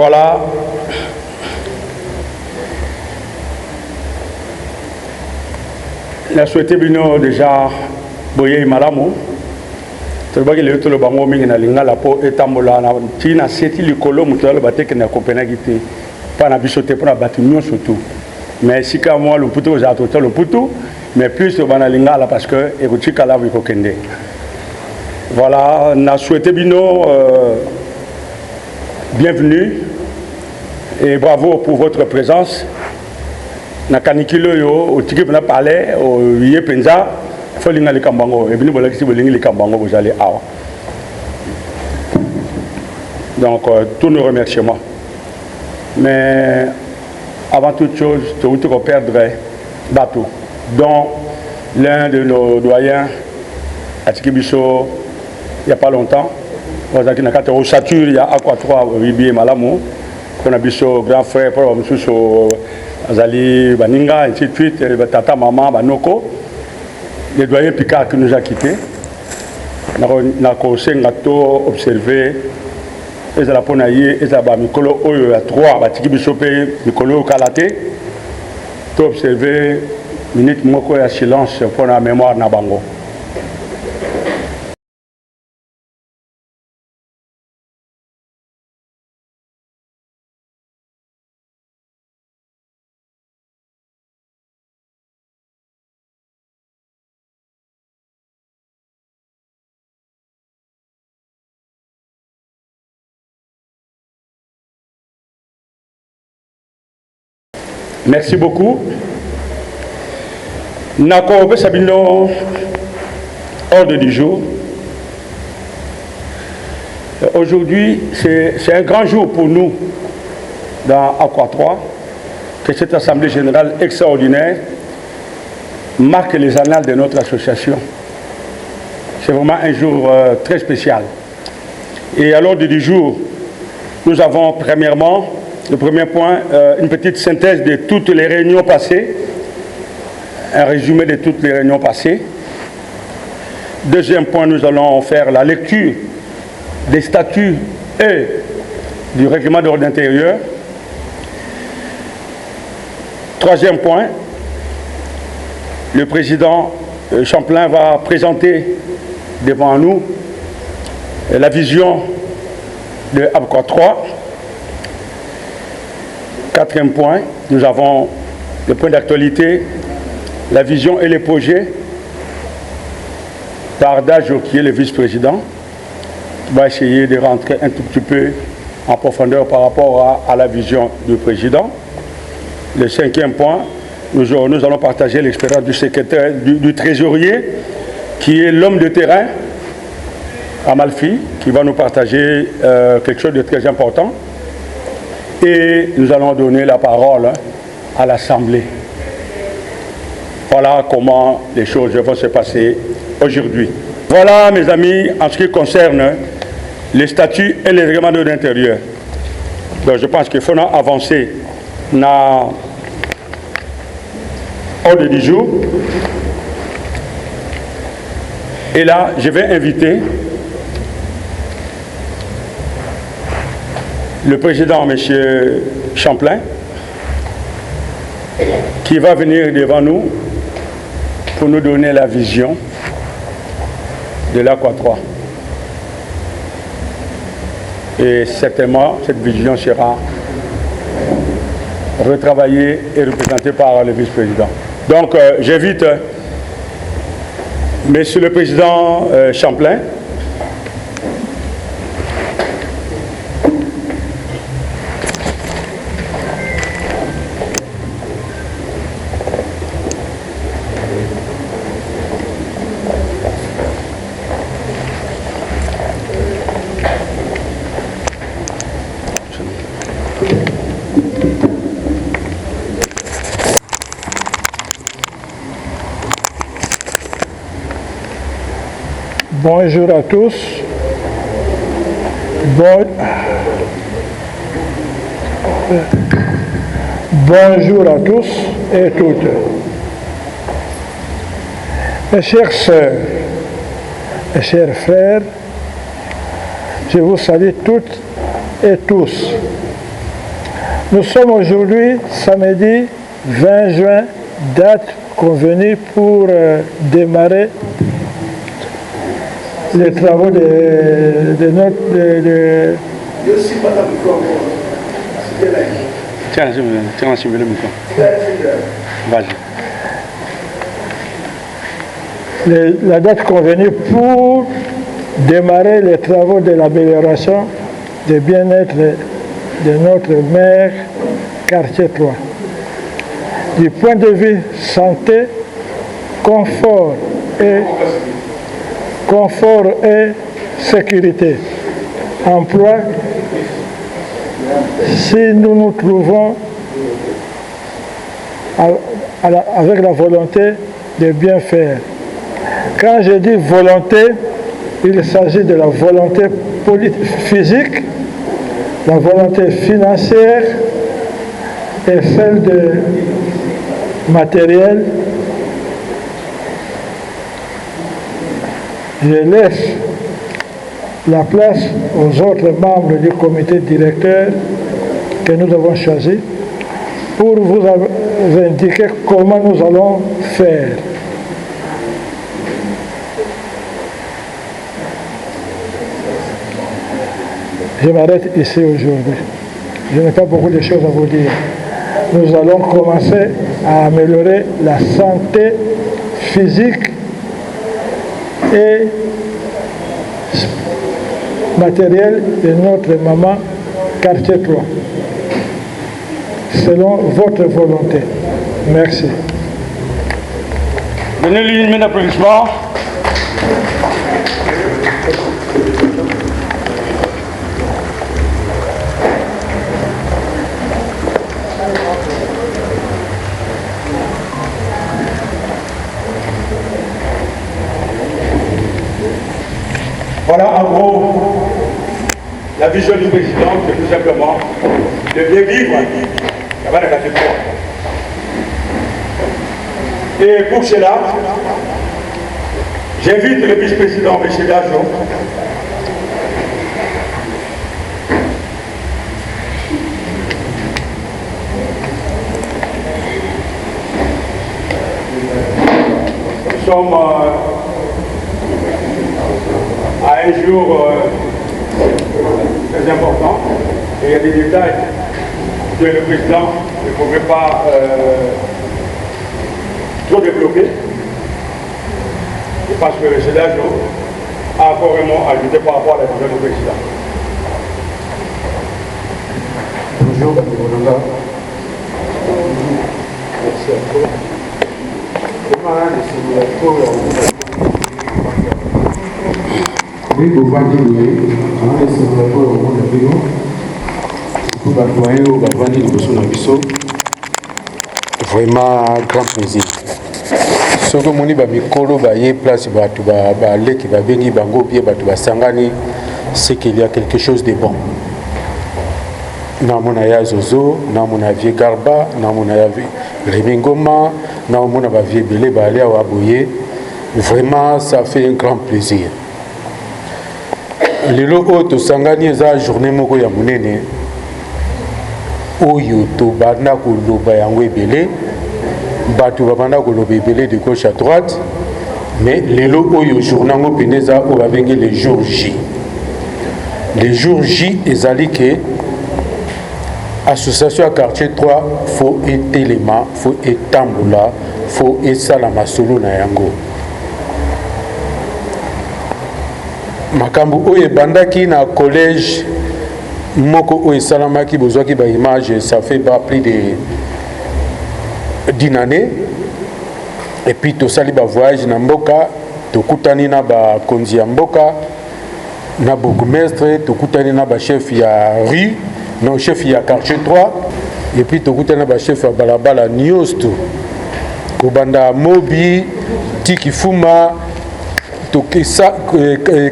Voilà. La souhaité bino déjà boye malamu. Toloba ke leto lo bango mingi na linga la po etambola na tina seti likolo mutalo bateke na compagnie gite. Pas na bisote pour na batunyo surtout. Mais si ka moi le puto za to le puto, mais plus au bana linga là parce que erotika la ko kende. Voilà, na souhaité bino bienvenue et bravo pour votre présence. Na kanikilo yo au tiki na palais au yé penza faut linga le kambango et bino bola kisi bolingi le kambango vous allez awa. Donc tous nos remerciements. Mais avant toute chose, tout le monde perdrait bateau, dont l'un de nos doyens, Atikibiso, il n'y a pas longtemps, on a dit au Satur, il y a Aqua 3, Ribier Malamou, on a dit au grand frère, au Azali Baninga, ainsi de suite, Tata Maman, Banoko, les doyens Picard qui nous a quittés. On a observé. Et la ponaye et la mikolo oyo à 3 batiki bisope mikolo kalate to observer minute moko ya silence pour la mémoire na bango. Merci beaucoup. Nako Sabino, ordre du jour. Aujourd'hui, c'est un grand jour pour nous dans Aqua 3 que cette Assemblée générale extraordinaire marque les annales de notre association. C'est vraiment un jour très spécial. Et à l'ordre du jour, nous avons premièrement, le premier point, une petite synthèse de toutes les réunions passées, un résumé de toutes les réunions passées. Deuxième point, nous allons faire la lecture des statuts et du règlement d'ordre intérieur. Troisième point, le président Champlain va présenter devant nous la vision de Aqua 3. Quatrième point, nous avons le point d'actualité, la vision et les projets par Dajo qui est le vice-président, qui va essayer de rentrer un tout petit peu en profondeur par rapport à la vision du président. Le cinquième point, nous allons partager l'expérience du secrétaire, du trésorier, qui est l'homme de terrain, Amalfi, qui va nous partager quelque chose de très important. Et nous allons donner la parole à l'Assemblée. Voilà comment les choses vont se passer aujourd'hui. Voilà, mes amis, en ce qui concerne les statuts et les règlements de l'intérieur. Donc, je pense qu'il faut avancer dans l'ordre du jour. Et là, je vais inviter le président, M. Champlain, qui va venir devant nous pour nous donner la vision de l'Aqua 3. Et certainement, cette vision sera retravaillée et représentée par le vice-président. Donc, j'invite M. le président Champlain Bonjour à tous. Bonjour à tous et toutes. Mes chères sœurs et chers frères, je vous salue toutes et tous Nous sommes aujourd'hui samedi 20 juin, date convenue pour démarrer les travaux de notre... Tiens, le micro. Vas-y. La date convenue pour démarrer les travaux de l'amélioration du bien-être de notre maire quartier 3. Du point de vue santé, confort et sécurité, emploi, si nous nous trouvons avec la volonté de bien faire. Quand je dis volonté, il s'agit de la volonté physique, la volonté financière et celle de matériel. Je laisse la place aux autres membres du comité directeur que nous avons choisi pour vous indiquer comment nous allons faire. Je m'arrête ici aujourd'hui. Je n'ai pas beaucoup de choses à vous dire. Nous allons commencer à améliorer la santé physique et matérielle de notre maman quartier 3, selon votre volonté. Merci. Donnez-lui une main d'applaudissement. Voilà en gros la vision du président, c'est tout simplement de bien vivre avant la quartier 3. Et pour cela, j'invite le vice-président M. Dajon nous sommes à un jour très important et il y a des détails que le président ne pourrait pas trop développer. Je pense que M. Dajon a encore vraiment ajouté par rapport à la vision du président. Bonjour, Bonanga. Merci à toi. Oui, vous voyez, vraiment grand plaisir. Ce que mon mikolo place c'est qu'il y a quelque chose de bon. Na mona ya Zozo, na mona vie Garba, na mona ya Remingoma, na mona ba vie Belé Balé à Waboye. Vraiment, ça fait un grand plaisir. Lelo oto sangani eza journée moko ya munene oyo to bana ko loba yango ebele bato babanda ko loba ebele de gauche à droite mais lelo oyo journée ngo peneza o babengi les jours J. Les jours J ezali ke association à quartier 3 faut etelema, faut etambola, faut esala masolo na yango. Makambo oye bandaki na collège moko oye salamaki bozwaki ba image, ça fait pas plus de 10 années et puis to sali ba voyage na mboka to kutani na ba konzi ya mboka na bourgmestre to kutani na ba chef ya rue non chef ya quartier 3 et puis to kutani na ba chef ya balabala nyosto ko banda mobi tiki fuma Tokesa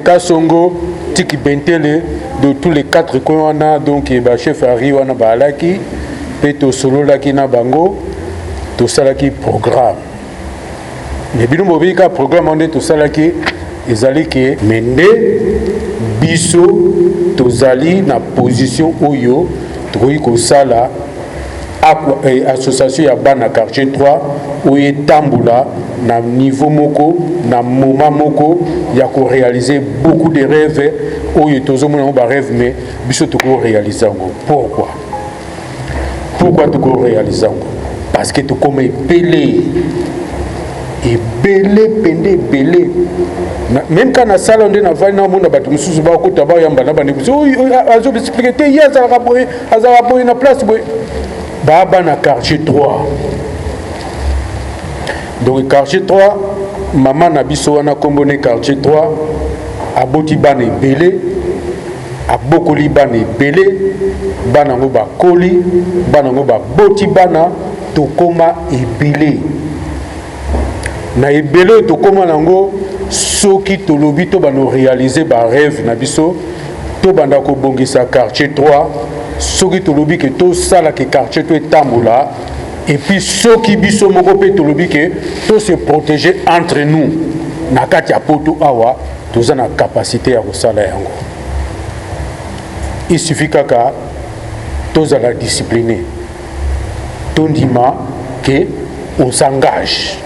Kasongo Tiki Bentele de tous les 4 coins donc ba chef Ari wana balaki peto solo laki na bango to salaki programme mais bino mobika programme on to salaki ezali ke mende biso tozali na position oyo tokoki ko sala association ya bana quartier 3 oyo tambula na niveau moko na moment moko ya ko réaliser beaucoup de rêves oyo tozomona ba rêve mais biso to ko réaliser ngo. Pourquoi tu ko réaliser ngo? Parce que tu comme belé et belé même quand na salle on na va na mona batu mususu ba ko taba yamba na bani biso azo expliquer te ya za raboy na place boy baba na quartier 3. Donc quartier 3 maman na biso wana kombone quartier 3 aboti bana belé abokoli bana belé bana ngo ba koli bana ngo ba boti bana to koma ebelé na ebelé to koma nango soki to lobi to bano réaliser ba rêve na biso to banda ko bongisa quartier 3 soki to lobi ke to sala ke quartier to etambola et puis soki biso moko pe to lobi ke to se protéger entre nous na kati ya poto awa toza na capacité ya kosala yango. Il suffit kaka tozala discipliné tondima que on s'engage.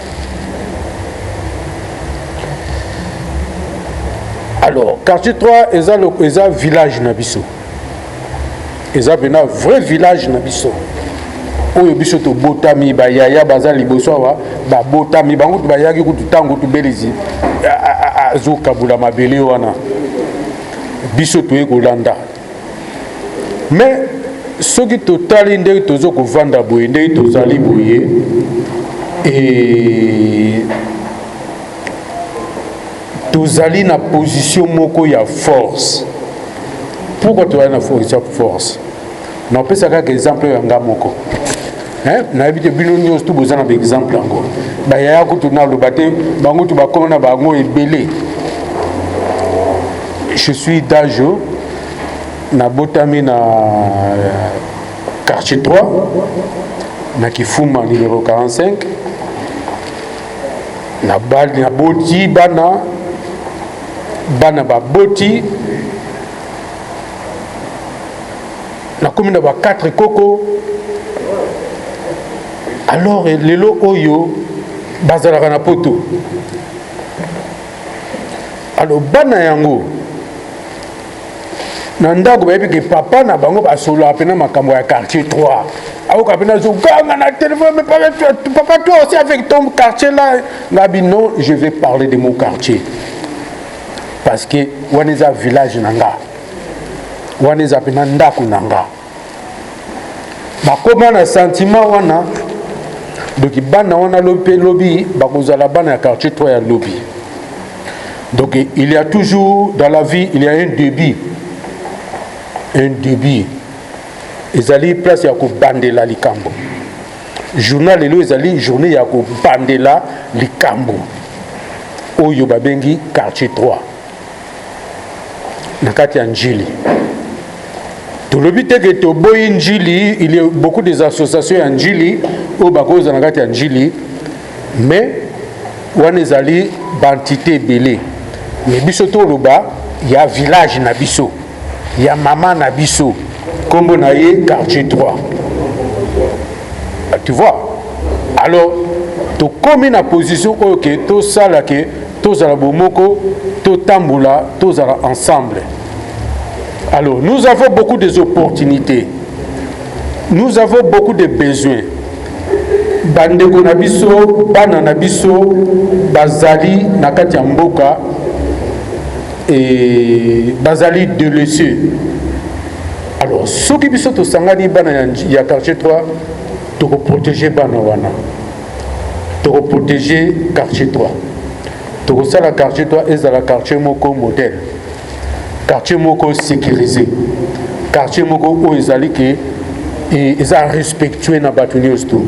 Alors quartier 3 eza village na biso eza bena vrai village na biso oyo biso to botami ba yaya baza liboso awa ba botami bango to bayaki kutu tango to belezi azuka bula mabele wana biso to ekolanda. Mais soki totali ndenge tozo kovanda boye ndenge tozali boye et tozali na position moko ya force. Pourquoi tozali na force? Na pesa kaka exemple ya nga moko na ebite bino nyonso to bozana ba exemple yango bayaya kutu na lobate bango to bakoma na bango ebele. Je suis d'âge na botami na quartier 3 na Kifuma numéro 45 na bali na boti bana ba boti na komi na ba 4 koko. Alors lelo oyo bazalaka na poto. Alors bana yango na ndako bayebi ke papa na bango basolo apena makambo ya quartier 3 aoka apena zoganga na téléphone mais papa toi aussi avec ton quartier là ngabi non je vais parler de mon quartier parce que waneza village nanga waneza apena ndako nanga bakoma na sentiment wana donc bana wana lobby bakozala bana ya quartier 3 ya lobby. Donc il y a toujours dans la vie il y a un début ezali place ya ko bandela likambo journal lelo ezali journée ya ko bandela likambo oyo babengi quartier 3 na kati ya njili tolobi teke to boyi njili. Il y a beaucoup des associations ya njili o bakoza na kati ya njili mais wana ezali bantité belé mais biso to loba ya village na biso ya mama na biso kombo na ye quartier 3. Tu vois? Alors to komi na position oyo ke to sala ke to zala bomoko to tambula to zala ensemble. Alors nous avons beaucoup des opportunités, nous avons beaucoup de besoins. Bandeko na biso bana na biso bazali na kati ya mboka et bazali délaissés. Alors soki biso to sangani bana ya quartier 3 to protéger bana wana to protéger quartier 3 to sala quartier 3 ezala quartier moko modèle quartier moko sécurisé quartier moko o ezali ke eza respectueux na bato nyonso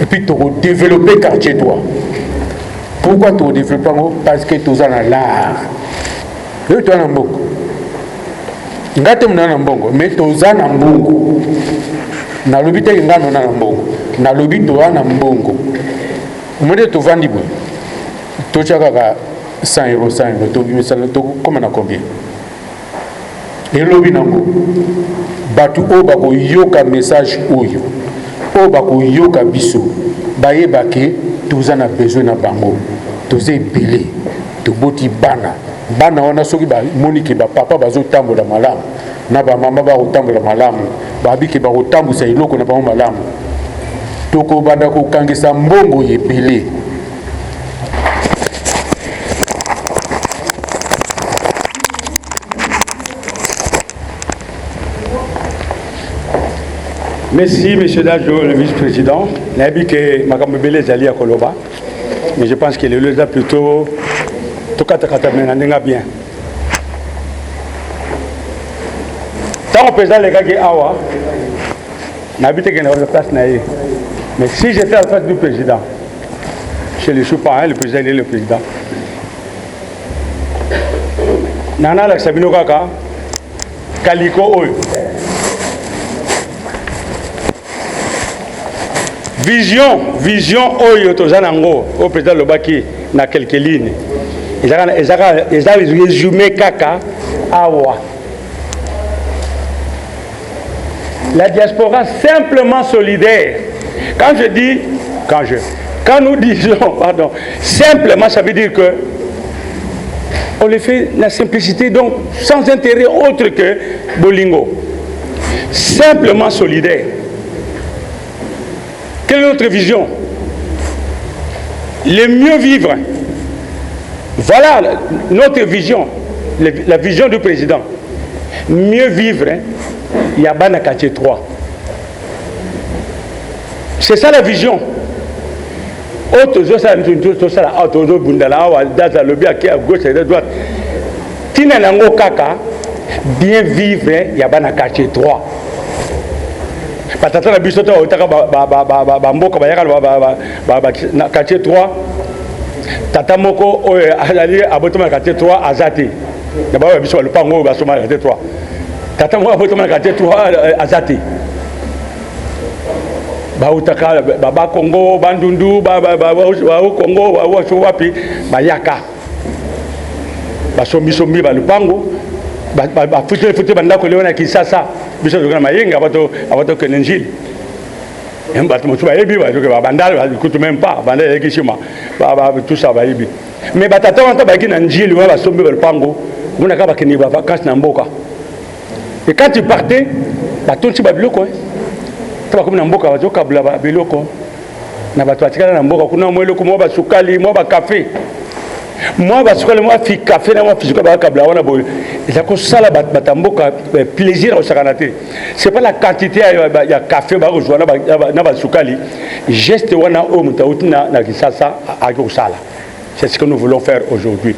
et puis to développer quartier 3. Pourquoi to développer? Parce que to za na l'art. Yo to na mbongo ngate mna na mbongo mais to za na mbongo na lobi te ngano na mbongo na lobi to na mbongo umode to vandi boy to chaka 100 euros to bimisala to comme na combien et lobi nango batu o bako yoka message oyo o bakoyoka biso bayeba ke toza na besoin na bango toza ebele toboti bana wana soki bamoni ke bapapa bazotambola malamu na bamama bakotambola malamu babi ke bakotambusa eloko na bango malamu tokobanda kokangisa mbongo ebele. Merci, M. Dajo, le vice-président. Je n'ai que Mme Bélé Zali à Koloba, mais je pense que le lieu plutôt bien. Tant que le président les gars qui awa, n'habite que dans la place naïe. Mais si j'étais à la place du président, je ne suis pas, le président est le président. Nana la Sabino Kaka, Kaliko Oyo. Vision oyo tozanango au président Lobaki na quelques lignes. Ils ont résumé kaka awa. La diaspora simplement solidaire. Quand nous disons, pardon, simplement ça veut dire que on le fait la simplicité, donc sans intérêt autre que Bolingo. Simplement solidaire. Quelle est notre vision? Le mieux vivre. Voilà notre vision, la vision du président. Mieux vivre, il y a Bana quartier 3. C'est ça la vision. Autre chose, ça bien vivre, il y a Bana quartier 3. Patata na biso to otaka ba mboka bayaka na quartier 3 tata moko oyo azali abotoma na quartier 3 azati na ba biso le pango ba soma na quartier 3 tata moko abotoma na quartier 3 azati ba utaka ba Congo bandundu ba Congo ba wapi bayaka ba sombi ba lupango ba futé banda ko leona Kinshasa biso de mayenga abato kenenjil embato motuba yebi ba que bandal ba kutu même pas bandal ekishima ba tout ça ba yebi mais batata wanta ba kina njili wa sombi ba pango muna ka ba kini ba vacances na mboka et quand tu partais ba tonti ba biloko taba comme na mboka ba zokabula ba biloko na bato atikana na mboka kuna mwelo ko mo ba sukali mo ba café moi parce que moi fi café na moi fi ka ba kabla wana boy et ko sala batamboka plaisir au sakanaté c'est pas la quantité ya café ba ko joana na ba sukali geste wana o mutauti na kisasa a ko sala. C'est ce que nous voulons faire aujourd'hui.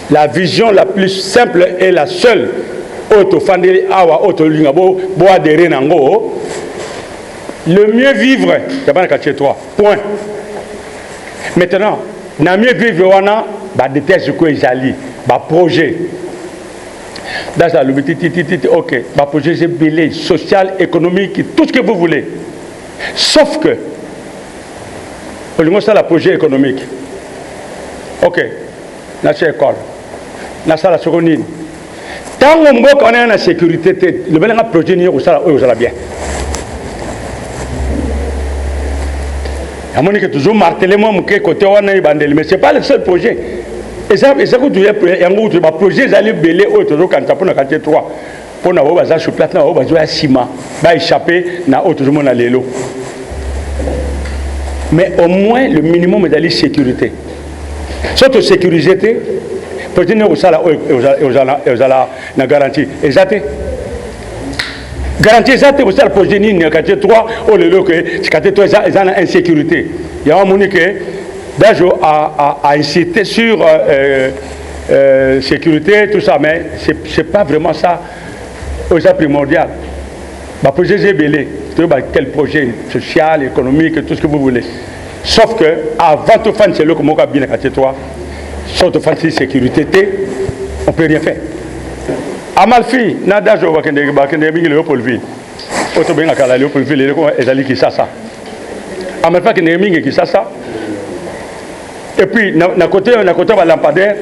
La vision la plus simple et la seule auto fandeli awa auto lingabo bo adhérer nango le mieux vivre d'abord quartier 3 point. Maintenant na mieux vivre wana ba déteste ko ezali ba projet dans la lobby ok ba projet c'est belé social économique tout ce que vous voulez sauf que on ça la projet économique ok na école na sala secondaire tant on mboka on est en sécurité le benga projet ni ko sala bien. À mon avis, toujours martelé moi que côté on a bandel, mais c'est pas le seul projet. Et ça que tu as un projet d'aller belé au toujours quand tu as pour la quartier 3 pour na baza sur place na baza ciment ba échapper na autre monde na lelo. Mais au moins le minimum d'aller sécurité. Surtout sécurité, projet ne au sala na garantie. Exact. Garantie ça c'est le projet ni quartier 3 au lieu que quartier 3 ils ont insécurité. Il y a un monique Dajo a incité sur sécurité tout ça mais c'est pas vraiment ça primordial. Le projet c'est belé, quel projet social, économique, tout ce que vous voulez. Sauf que avant de faire c'est le comme on bien quartier 3 sauf de faire sécurité on peut rien faire. Amalfi na Dajo bakende bingi Léopoldville oto benga kala Léopoldville ko ezali Kisasa Amalfi kende mingi Kisasa et puis na côté ba lampadaire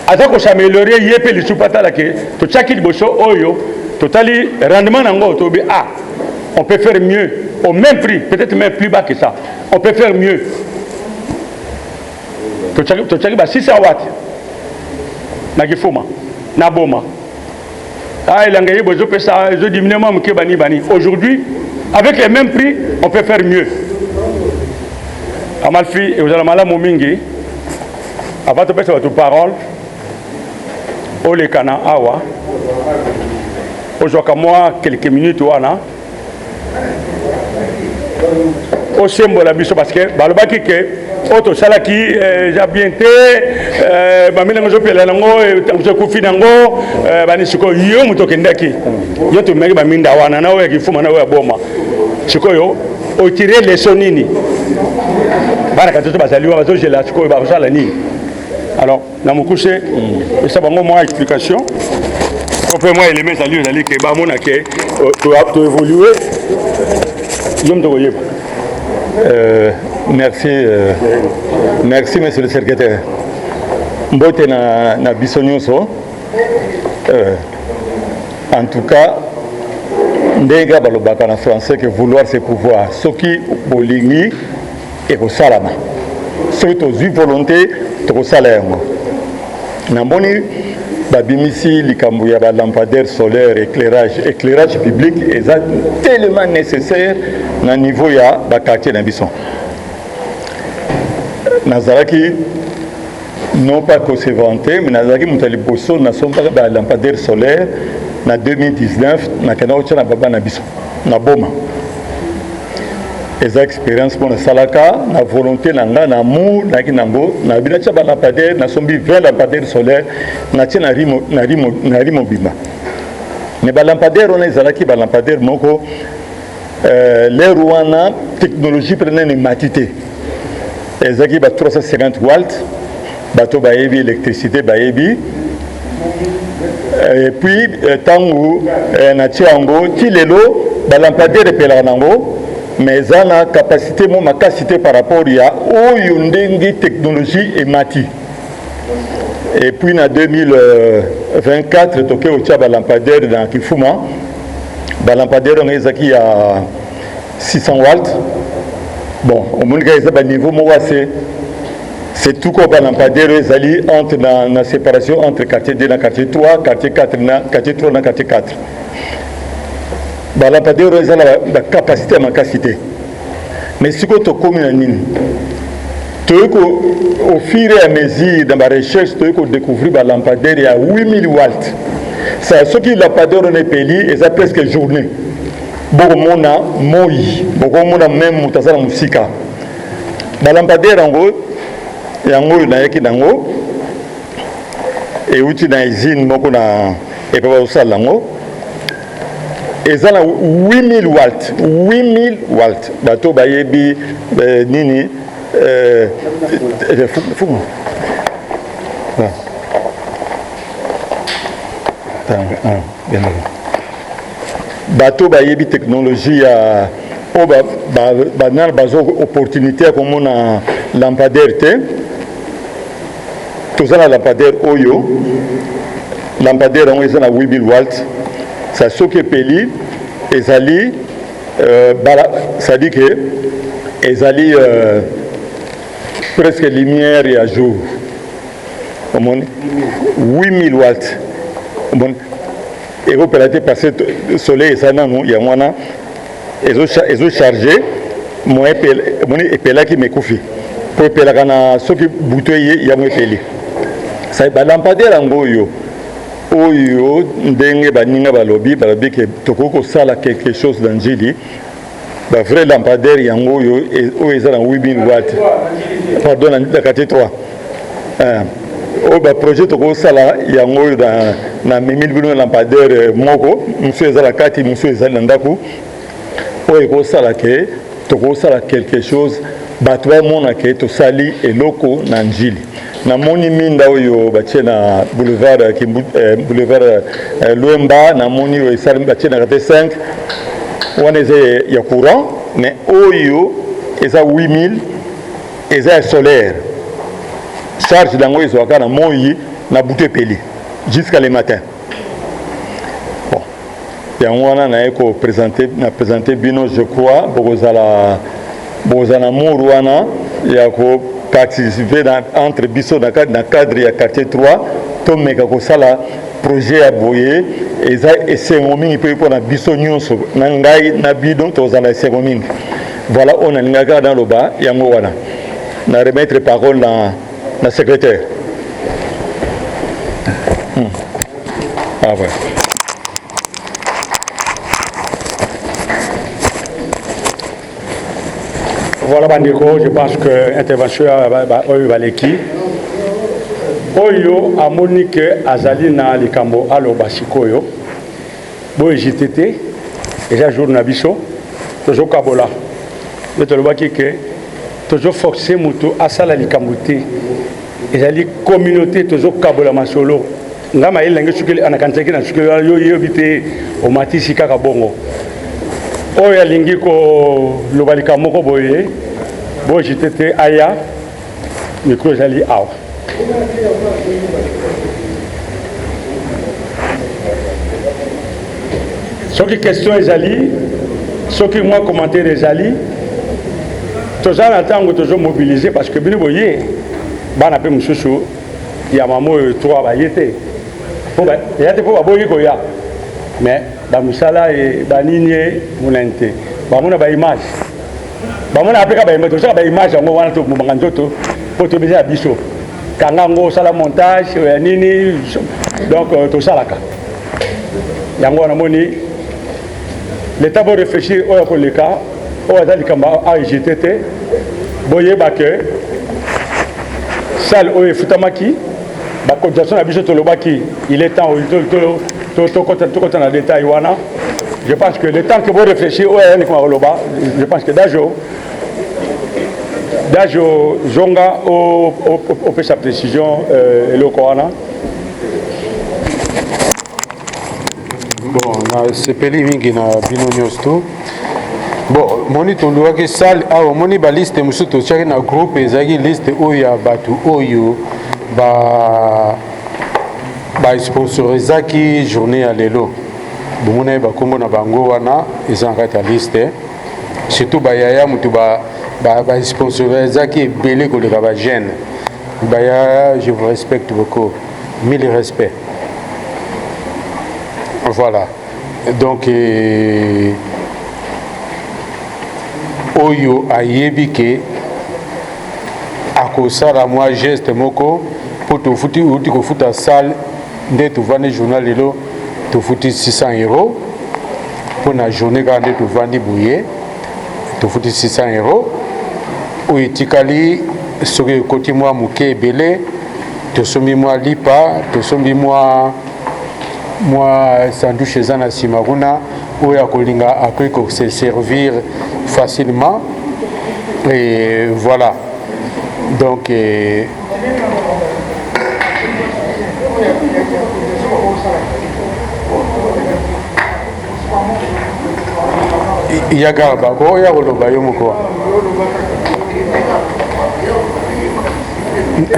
atako s'améliorer yepe li supata la ke to chaki liboso oyo totali rendement nango to be on peut faire mieux, au même prix, peut-être même plus bas que ça. On peut faire mieux. Tu as 600 watts. Na boma. Ah, il a gagné, je diminue mon bani. Aujourd'hui, avec les mêmes prix, on peut faire mieux. Amalfi, et vous allez mal à Momingi, avant de passer votre parole, au le Kana Awa, aujourd'hui, moi, quelques minutes, au symbole la biso parce que balobaki ke auto salaki ja bienté bamina ngozo pela nango tamso kufi nango bani siko yo muto kendaki yo to meki baminda wana na we kifuma na we boma siko yo o tirer les sonini baraka toto bazaliwa bazo jela siko ba sala ni alors na mukuse ça bango moi explication pour moi élément salut zali ke ba mona ke to évoluer yom to yeba. Merci, merci monsieur le secrétaire. Mbote na bisonyoso. En tout cas, ndega balobaka na français que vouloir c'est pouvoir. Soki bolingi et ko salama. Soki tozui volonté to sala yango. Namboni babimisi likambo ya ba lampadaire solaire éclairage public est tellement nécessaire na niveau ya ba quartier na bison. Nazaraki non pas que se vanter mais nazaraki mutali bosso na somba ba lampadaire solaire na 2019 na kana ocha na baba na bison na boma. Eza expérience pour salaka na volonté nanga na amour na kinango na binacha ba lampadaire na sombi 20 lampadaires solaires na tina rimo bima. Mais ba lampadaire on ezalaki ba lampadaire moko l'air wana technologie prenait une matité. Ezaki ba 350 watts bato ba yebi électricité ba yebi et puis tangu na tiango ti lelo ba lampadaire pela nango mais ça a capacité mon capacité par rapport à Oyundengi technologie et mati. Et puis en 2024 toké au tchaba lampadaire dans Kifuma, ba lampadaire on est qui à 600 watts. Bon, au monde qui est niveau moi c'est tout comme ba lampadaire ezali entre la séparation entre quartier 2 et quartier 3, quartier 4 quartier 3 et quartier 4. La capacité à ma capacité. Mais si tu as commis au fur et à mesure dans ma recherche, tu as découvert que la lampadaire à 8000 watts. C'est ce qui est lampadaire on est payé et ça presque journée. Beaucoup de monde a moi, beaucoup de monde a même mutazala musika. La lampadaire en gros, et en gros na yaki nango et uti na usine moko na et pas au salango. Et ça, 8000 watts. 8000 watts. Bateau bayebi nini. Bateau bayebi technologie à banal bazo opportunité comme on a lampadaire te. Tout ça la lampadaire oyo. Lampadaire on est à 8000 watts. Ça ce que peli ezali ça dit que ezali presque lumière et à jour. 8000 watts. Et vous pouvez passer le soleil ça non il y a moins ils ont chargé moi et pela qui me koufi pour pela kana ce qui bouteille il y a moins peli. Ça ba lampadaire ngoyo oyo ndenge baninga balobi ke tokoko sala quelque chose dans Njili ba vrai lampadaire yango oyo eza na 8000 watts pardon na quartier 3 o ba projet tokoko sala yango oyo na 1000 lampadaire moko monsieur eza la kati monsieur eza na ndako oyo ko sala ke tokoko sala quelque chose bato mona ke to sali eloko na Njili na moni minda oyo batie na boulevard boulevard Luemba na moni oyo esali batie na quartier 5 wana eza ya courant mais oyo eza 8000 eza solaire charge dango ezwaka na moi na bouteille peli jusqu'à le matin bon yango wana na eko présenté bino je crois bozala mour wana ya ko participer entre biso na cadre ya quartier 3 to meka ko sala projet ya boye eza esengo mingi pe pona biso nyonso na ngai na bidon tozala esengo mingi voilà on a lingaka dans le bas yango wana na remettre parole na secrétaire ah ouais. Voilà, Bandeko, je pense que l'intervention va l'équipe. Oyo a Monique Azali na Likambo alo basikoyo. Boy JTT, déjà jour na biso, toujours Kabola. Mais tu le vois que toujours forcé muto asala Likambote. Ezali communauté toujours Kabola masolo. Ngama ile ngeshukeli anakanteki na shukeli yo yobite o matisi kaka bongo. Oyo alingi ko lobalika moko boye. Boy JTT aya micro ezali awa. Ce qui question est Ali, ce qui moi commentaire est Ali, tout ça on a toujours mobilisé parce que bien voyez, ban appel monsieur Chou, il y a maman trois bayété. Il y a des fois boyer koya, mais dans musala et baninier munente, bamuna ba image, bamuna appel ba image, tout ça ba image on va tout momanzoto pour te bien biso. Kangango sala montage nini donc tout ça là yango on a moni l'état va réfléchir au koleka au azali kamba a JTT boye ba que salle au futamaki ba cotisation na biso to lobaki il est temps to côté na détail wana je pense que le temps que vous réfléchir au yani ko loba je pense que Dajo Zonga au fait sa précision et le Corana. Bon, na sepeli mingi na bino nyosto. Bon, moni to lwa ke sal a moni ba liste musu to chaki na groupe ezaki liste oya batu oyo ba sponsorizaki journée à lelo. Bomona ba kombo na bango wana ezanga ta liste. Surtout ba yaya mutu ba sponsorisaki ebele koleka ba jeune. Ba yaya, je vous respecte beaucoup. Mille respects. Voilà. Donc oyo ayebi ke akosala moi geste moko pour te futi uti ko futa salle nde to vandi journal lelo to futi 600 € pour na journée quand nde to vandi bouye to futi 600 € ou etikali soki koti moi muke ebele to sombi moi lipa to sombi moi sandwich eza na nsima kuna oyo akolinga akoki ko se servir facilement et voilà donc yagarba ko ya koloba yo moko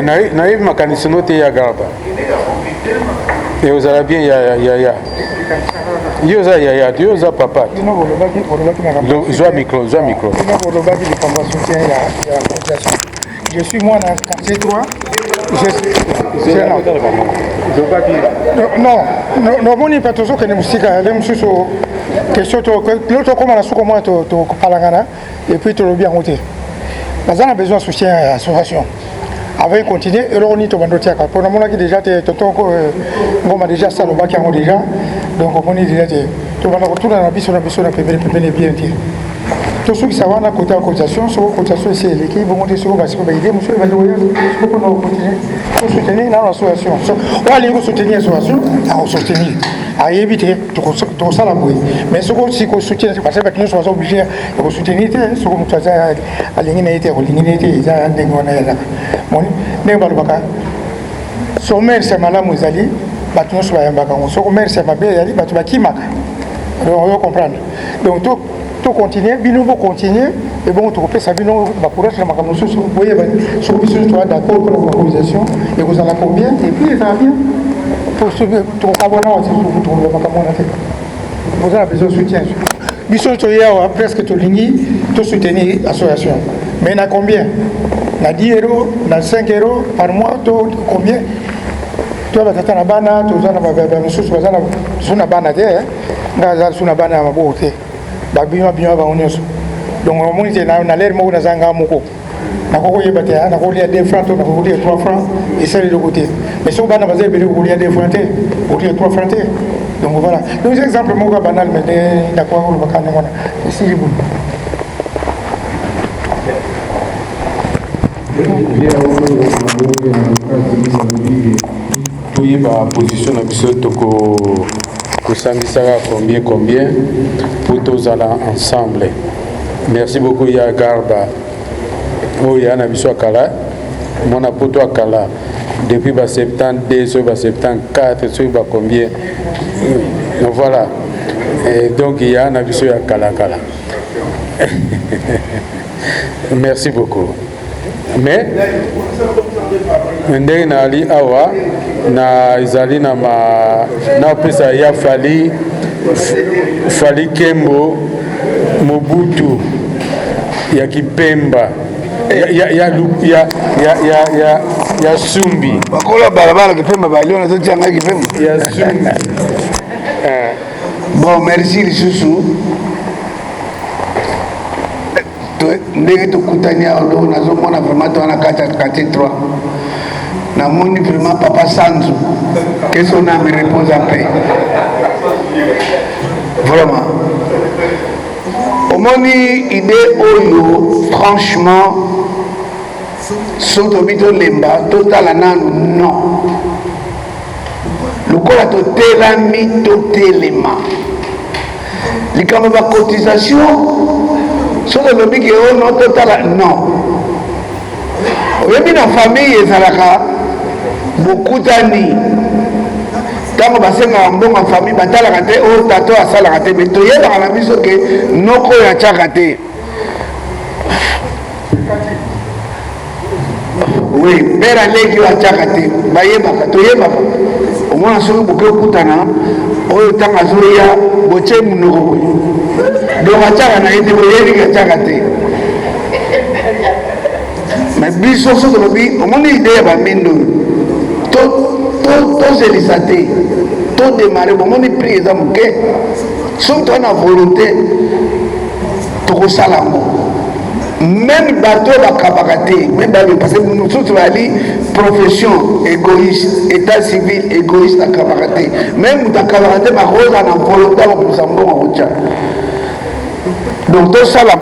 nayebi makanisi no te yagarba et ozala bien ya yo za yaya yo za papa zwa micro je suis moi dans le quartier 3 non moni pas toujours que ne musika le mususu question to l'autre comment la sous comment to palangana et puis to bien roté parce qu'on a besoin de soutien à l'association avant de continuer et on y to bandotia pour na mona qui déjà tonton ngoma déjà ça le bac yango déjà donc on est déjà to bana retourner na biso na pembele bien tie to ceux qui savent na côté cotisation sur cotisation c'est l'équipe vont monter sur parce que ba idée monsieur va loyer pour continuer pour soutenir l'association on va aller soutenir l'association à soutenir à éviter tout ça la bouille mais ce qu'on si qu'on soutient parce que nous sommes obligés de soutenir ce qu'on nous a l'ingénieur ou l'ingénieur ils ont des grenades mon ne balbaka sommet c'est madame Mozali batu nous soyons baka on sommet c'est ma belle ali batu bakimaka on va comprendre donc tout continuer bino vont continuer et bon tu repères ça bino va courage la makamu sur vous voyez sur biso toi d'accord pour l'organisation et vous en avez combien et puis ça va bien pour ce tout abonnement aussi pour le makamu na tête Vous avez besoin de soutien. Biso Toya, presque tout l'ingui, tout soutenir l'association. Mais il y a combien? Il y a 10 euros, il y a 5 euros par mois, combien? Tu vas t'attendre à Bana, tu vas t'attendre à Sousse, tu vas t'attendre à Bana, tu vas t'attendre à Bana, tu vas t'attendre à Bana. Donc, on a l'air de Zanga Moko. On a 2 francs, on a 3 francs, et ça de côté. Mais si on a 2 francs, on a 3 francs. Donc voilà. Donc, c'est un exemple banal, mais d'accord, on va faire ça. toyeba position na biso tokosangisaka combien pour tozala ensemble. Merci beaucoup ya Garba oyo ya na biso akala mona poto akala depuis ba 72 so ba 74 so ba combien voilà. Et donc il y a na biso ya kala. Merci beaucoup. Mais ndenge na ali awa na izali na pesa ya fali Kembo Mobutu ya Kipemba ya Sumbi bakola barabara Kipemba baliona zote anga Kipemba ya Sumbi. Bon, merci lisusu ndenge tokutania odo nazomona vraiment to na kati 3 namoni vraiment papa Sanzu que son âme repose en paix vraiment omoni idée oyo franchement soto bito lemba totala nanu non lokola totelami totelema likambo ba cotisation soki olobi ke ono totala non oyebi na famille ezalaka bokutani ntango basengaka mbongo famille batalaka te oyo tato asalaka te me toyebaka na biso ke noko oyo atiaka te oui pere aleki oyo atiaka te bayebaka toyebaka omona soki boke okutana oyo ntango azoya botie munoko boye donc atiaka na ye te boyebiki atiaka te mais biso soki olobi omoni ide ya bambindo tozelisa te todemare bomoni prix eza moke soki toa na volonté tokosala yango même bato bakabaka te même parce que mosusu bali profession égoïste état civil égoïste akabaka te même moto akabaka te bakoza na volonté bakopesa mbongo akotya donc tosala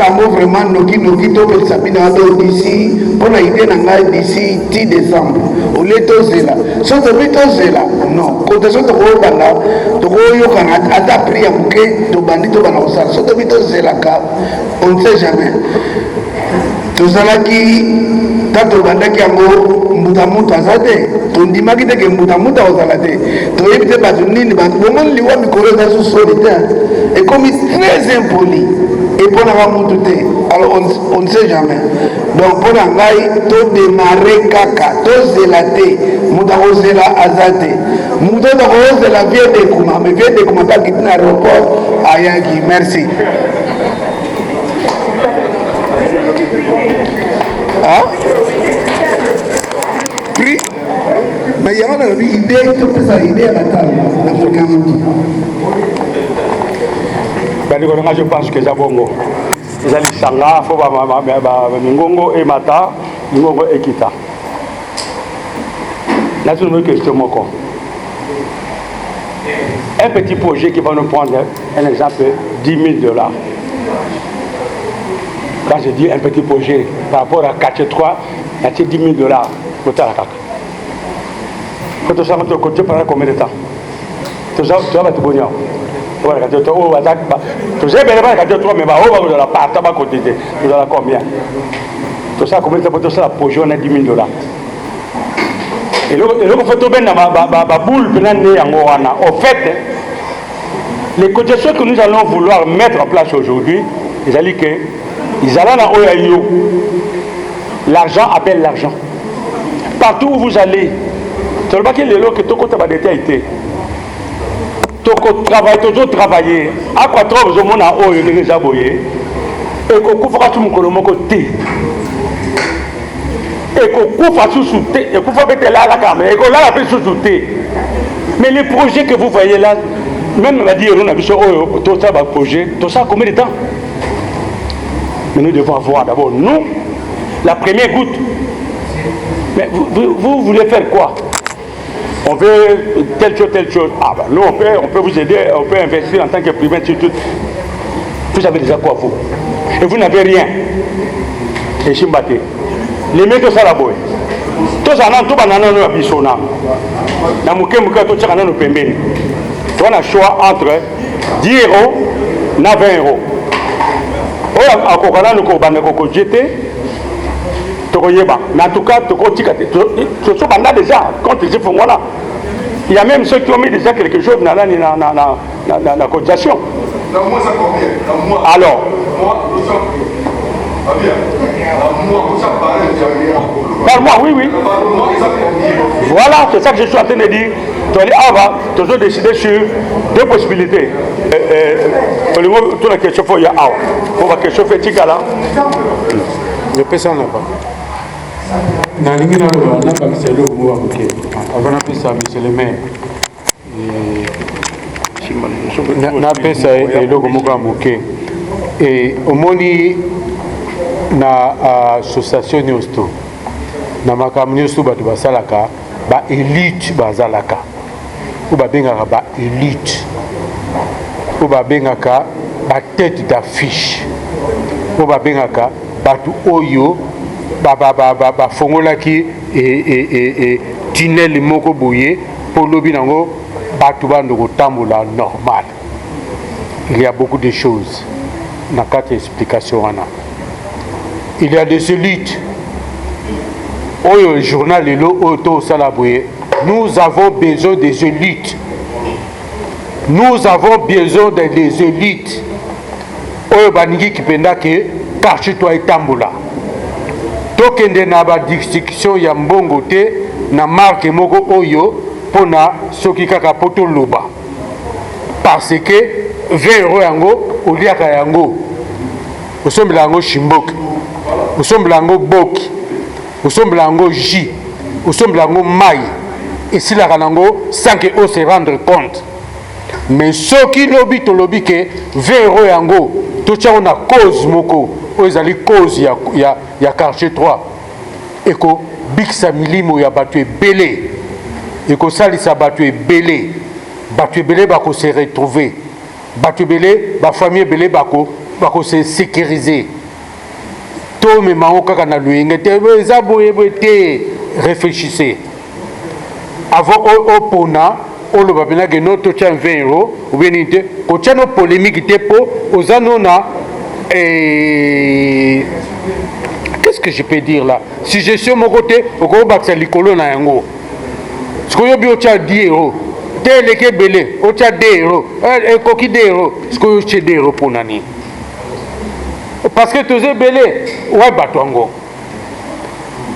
yango vraiment noki topelisa bino ado d'ici mpona ide na ngai d'ici 10 décembre olie tozela so tobi tozela non kote so tokoyokana tokoyokana ata prix ya moke tobandi tobanda kosala so tobi tozelaka on ne sait jamais tozalaki ta tobandaki yango mbuta mutu aza te tondimaki teke mbuta mutu akozala te toyebi te bato nini bomoni liwa mikolo eza susoli te ekomi très impoli eponaka mutu te alors on ne sait jamais donc mpona ngai todemare kaka tozela te mutu akozela aza te mutu oyo akozela vie dekuma mais vie dekuma takiti na aéroport ayaki merci prix mais yango nalobi ide topesa ide ya batala na fréquence bandeko nanga je pense que eza bongo eza lisanga fo mingongo emata mingongo ekita nati nomi question moko un petit projet qui va nous prendre un exemple 10 000 $. Quand je dis un petit projet par rapport à 4-3, il y a 10 000 $. Côté à la CAC. Quand tu as côté pendant combien de temps? Tu as tout bon. Tu as bien 3, mais tu as pas côté. Tu as combien? Tu as combien de temps? Tu as projet, on a 10 000 $. Et donc, il faut que tu aies en fait, les cotisations que nous allons vouloir mettre en place aujourd'hui, ils allaient que l'argent appelle l'argent. Partout où vous allez, C'est le bac qui est là que tout côté va détailler. Travailler, toujours travailler. À quoi trop besoin mon a oyo ne déjà boyer. Et qu'on couvre tout mon colomo côté. Et qu'on couvre sous-souté. Et qu'on faut mettre là la caméra. Et qu'on l'a appelé sous-souté. Mais les projets que vous voyez là, même on a dit on a vu ça tout ça va projet. Tout ça combien de temps? Mais nous devons avoir d'abord nous la première goutte. Mais vous voulez faire quoi? On veut telle chose. Ah ben nous on peut vous aider, on peut investir en tant que privé sur tout. Vous avez déjà quoi vous? Et vous n'avez rien. Et Chimbate. Les mecs de ça la boy. Tout ça tout banana nous abissona. Na muke tout ça nous pembeni. On a choix entre 10 € et 20 €. Oya akokana nous ko bande ko jeter. Mais en tout cas, déjà, quand ils font voilà, il y a même ceux qui ont mis déjà quelque chose dans la cotisation. Alors, par-moi, oui. Voilà, c'est ça que je suis en train de dire. On va toujours décider sur deux possibilités. Tout la question, il y a on va question faire Tigala. Je peux ça là-bas. Nalingi na bamisa eloko moko moke avant napesa monsieur le maire napesa eloko moko ya moke omoni na association nyonso na makambo nyonso bato basalaka baélite bazalaka oyo babengaka baélite oyo babengaka batête d'affiche oyo babengaka bato oyo bafongolaki tunnel moko boye po lobi nango bato bando kotambola normal. Il y a beaucoup de choses na kati explication wana. Il y a des élites oyo journal lelo oyo tosala boye. Nous avons besoin des élites. Nous avons besoin des élites oyo baningi kipenda ke quartier toi etambola. Tokende na ba discussion ya mbongo te na marque moko oyo pona soki kaka poto loba parce que 20 € yango oliaka yango osombela yango shimboki osombela yango boki osombela yango ji osombela yango mai esilaka nango sans que on se rendre compte. Mais soki lobi to lobi ke 20 € yango totiango na cause moko oyo ezali cause ya quartier 3 eko bikisa milimo ya bato ebele ekosalisa bato ebele bako se retrouver bato ebele bafamille ebele bako se sécuriser to memango kaka na luyenge te eza boye te. Réfléchissez avant opona oloba penake no totia 20 € ou bien nini te kotia no polémique te po oza no na qu'est-ce que je peux dire là? Si je suis mon côté, au Kobak c'est l'icolo na yango. Ce qu'on y a bien au tcha 10 €. Tel est que belé, au tcha 2 €. Et coquille 2 €. Ce qu'on y a 2 € pour nani. Parce que tu es belé, ouais batouango.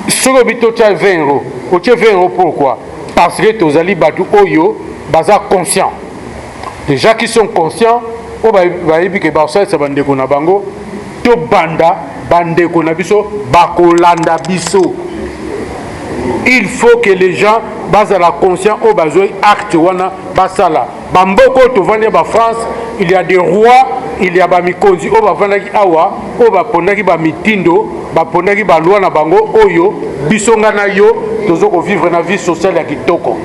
Ce qu'on y a bien au tcha 20 €. Au tcha 20 € pourquoi? Parce que tu as batou oyo, baza conscient. Les gens qui sont conscients, on va dire que ça va être na bango to banda bande kona biso bakolanda biso. Il faut que les gens basent la conscience au besoin acte wana basala bamboko to vendre ba France. Il y a des rois, il y a ba mikonzi o ba vendre ki awa o ba ponaki ba mitindo ba ponaki ba loi na bango oyo biso ngana yo tozo ko vivre na vie sociale ya kitoko.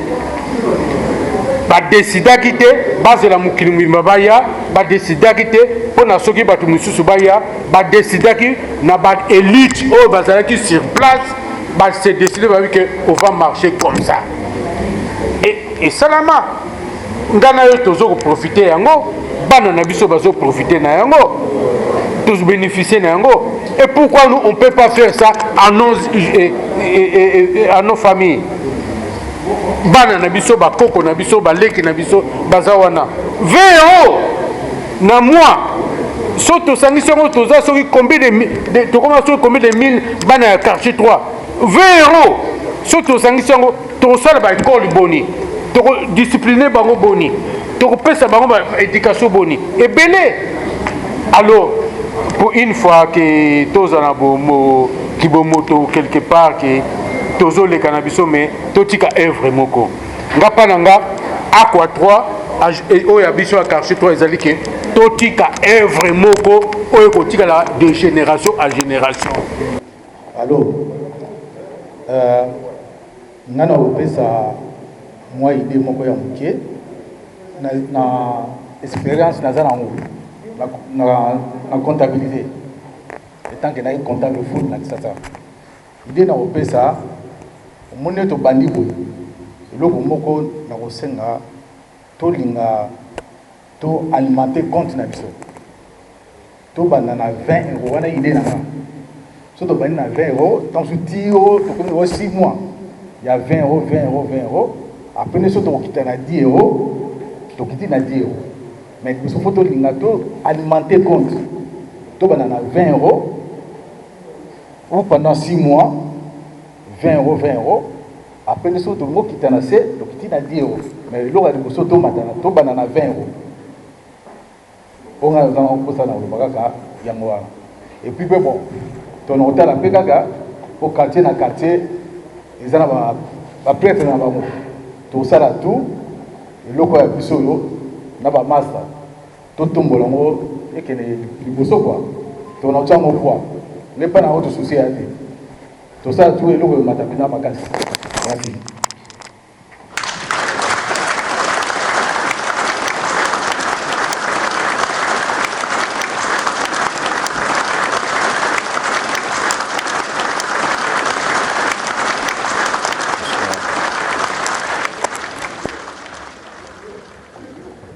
Ba décida quitter base la mukili mabaya ba décida quitter pona soki batu mususu baya ba décida ki na ba élite o bazala ki sur place ba se décider ba que on va marcher comme ça et salama ngana yo tozo ko profiter yango bana na biso bazo profiter na yango tous bénéficier na yango. Et pourquoi nous on peut pas faire ça à nos familles? Bana na biso ba koko na biso ba leki na biso bazawana 20 € na mois soto sangi songo toza soki combien de combien de mille bana ya quartier 3 20 € soto sangi songo tokosala baekole boni tokodiscipline bango boni tokopesa bango baéducation boni ebele. Alors pour une fois que tozala bomo kibomoto quelque part que tozoleka na biso mais totika œuvre moko nga pa na nga aqua 3 oyo ya biso ya quartier 3 ezali ke totika œuvre moko oyo kotikala de génération à génération. Alors nga na kopesa mwa idée moko ya moke na expérience naza nango na comptabilité etant que naye comptable foot na kisasa idée na kopesa omoni tobandi boye eloko moko na kosenga tolinga to alimenter compte na biso tobanda na 20 euros wana idée nanga so tobandi na 20 euros tant so 10 euros tokomi 6 mois il y a 20 euros 20 euros 20 euros après so tokokita na 10 euros tokiti na 10 euros mais il faut tolinga to alimenter compte tobanda na 20 euros ou pendant 6 mois 20 euros 20 euros après nous sommes tout qui t'en a assez donc qui n'a 10 euros mais l'eau a dit que nous sommes tout banana 20 euros on a pour ça dans le bagage yamoa et puis bon ton hôtel à Pégaga au quartier na quartier ils en va prêtre na ba tout ça là tout et l'eau a biso yo na ba master tout tombolongo et que les biso quoi ton hôtel mon poids n'est pas dans autre souci à dire tout ça tout et l'eau matapina makasi. Merci.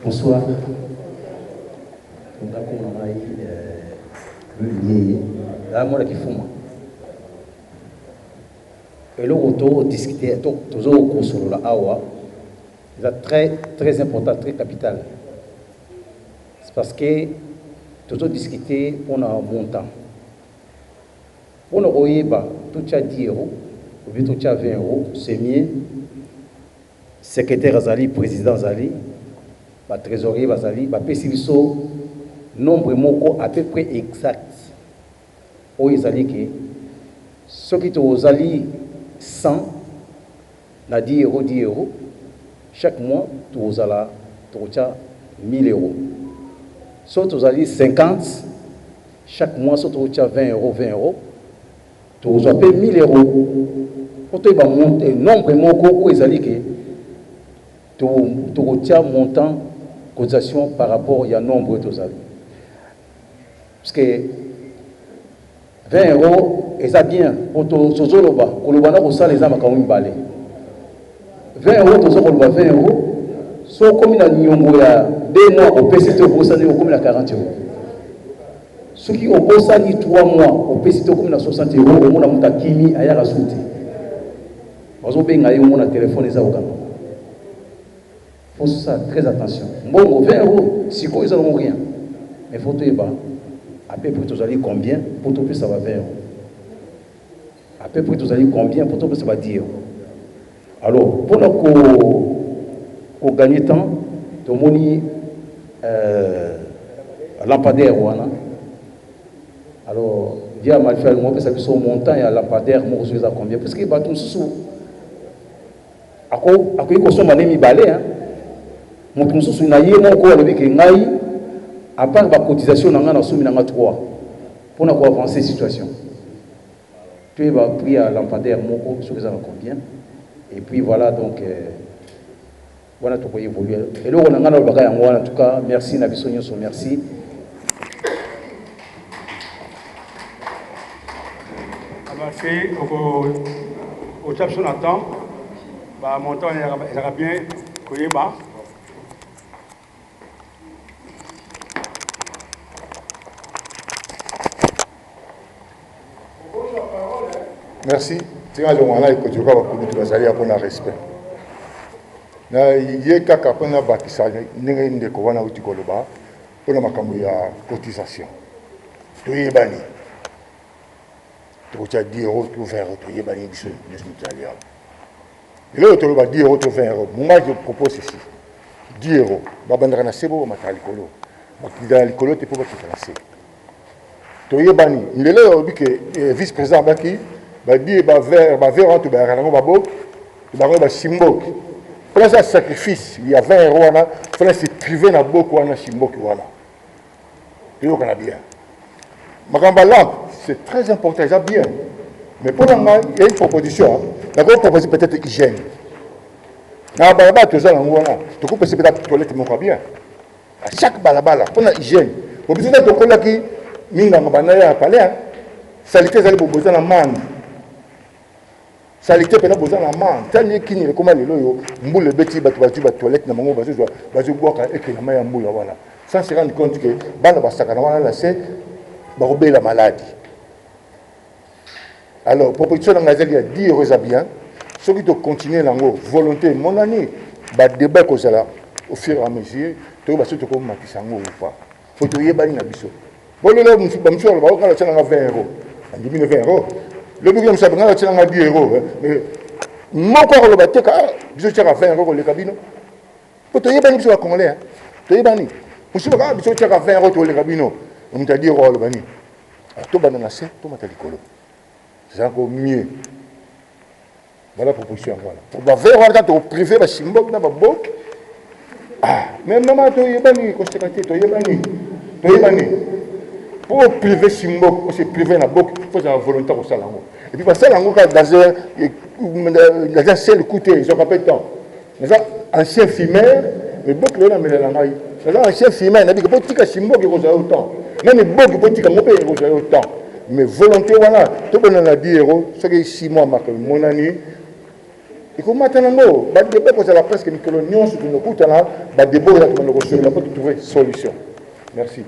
Bonsoir. Et le retour discuter toujours au sur la awa c'est très important, très capital. C'est parce que toujours discuter on a un montant. On a tout à 10 euros ou bien tout à 20 euros, c'est mieux. Secrétaire Azali, président Azali, trésorier Azali, péciviso nombre moko à peu près exact. Où ils allaient que ceux qui ont Azali 100, na 10 euros, chaque mois, tu as 1000 euros. Soit tu as 50, chaque mois, soit tu as 20 euros, tu as 1000 euros. Pour te monter, nombre de où ils allaient que tu as montant cotisation par rapport à nombre de Azali. Parce que 20 euros, et ça bien, pour tout ce que pour le bonheur, ça les âmes quand même balé. 20 euros, tout ça pour le 20 euros, soit comme il y a 2 mois au PCT au Bossani, comme il y a 40 euros. Ceux qui ont Bossani 3 mois au PCT comme il y a 60 euros, au moins on a Kimi à Yara Souti. Parce qu'on paye un téléphone et ça au Ghana. Il faut ça, très attention. Bon, 20 euros, si quoi ils n'ont rien. Mais il faut tout y avoir. À peu près, vous allez combien pour tout ça va 20 euros. À peu près, vous allez combien pour tout ça va 10 euros. Alors, pour qu'on gagne temps, tout le monde lampadaire. Alors, il y a mal fait, on peut savoir son montant et à lampadaire, moi, je sais combien. Parce que tout sous. À quoi il consomme un balai, hein. Mon tout sous, il y a un peu de à part la cotisation, on a soumis 3 pour avancer la situation. Tu vas prier à lampadaire, mon sur les combien. Et puis voilà, donc, voilà, tu peux évoluer. Et là, on a le bagage en tout cas, merci, Nabissonio, merci. Merci, au chef son attend, mon temps, il y aura bien, Koyeba. Merci. C'est un long moment que tu vas pour le respect. Il y a quelqu'un qui a bâti une de Kovana ou Tikoloba pour la cotisation. Tu es banni. Tu as 10 euros, tu vas faire 20 euros, tu es banni. Et là, tu vas 10 euros, tu 20 euros. Moi, je propose ceci. 10 euros. Babandra na sebo, mata likolo. Bakida likolo, tu peux pas te lancer. Tu es bani. Il est là, que vice-président Baki, dit, verre, tu vas rendre babo, tu vas rendre Simbok. Pour ça, sacrifice, il y a 20 euros, il faut se priver dans beaucoup de Simbok. Tu vois qu'on a bien. Ma lampe, c'est très important, ça bien. Mais pour l'instant, il y a une proposition. La grande proposition peut-être hygiène. Dans balabala, tu as tu peux peut-être la toilette bien. À chaque balabala, pour l'hygiène. Au besoin de ton qui minga banaya palais, salité ça les besoin la manne. Salité peut besoin la manne. Tani qui ni comment les loyo, mboule beti batu toilette na mango bazo boire et que la main mboule voilà. Sans se rendre compte que bana basakana wana la c'est barober la maladie. Alors, proposition dans la il y a 10 euros à bien. Ceux qui doivent continuer la volonté, mon ami, le débat comme ça, au fur et à mesure, tu vas se faire comme Matissango ou pas. Il faut que tu aies une abisso. Bon, là, je suis 20 euros. On dit 20 euros. Le but, c'est que 10 euros. Mais, mon corps, le bateau, je suis à 20 euros le cabine. Faut que tu aies une abisso à Congolais. Tu aies une abisso. Je suis à 20 euros le cabine. On t'a dit, oh, le bani. Alors, tu vas dans la scène, tu vas dans l'école. C'est encore mieux. Voilà la proposition. Voilà. Pour faire quand on privé, c'est un bok, ah, mais maman, tu es banni, tu es banni. Pour priver Simbok, c'est priver la bok, il faut avoir volonté pour ça. Et puis, parce que dans un seul côté, ils ont pas de temps. Mais ça, ancien fumeur, mais bok, là, on a mis la langue. C'est là, ancien fumeur, il a dit que pour que Simbok, il y a autant. Même les bok, il faut que mon père, il y a autant. Mais volonté, voilà, tout le monde a 10 euros, ce qui est 6 mois, mon année. Et comme maintenant, il débat pour la presque une colonie, sur une écoute, il débat pour trouver une solution. Merci.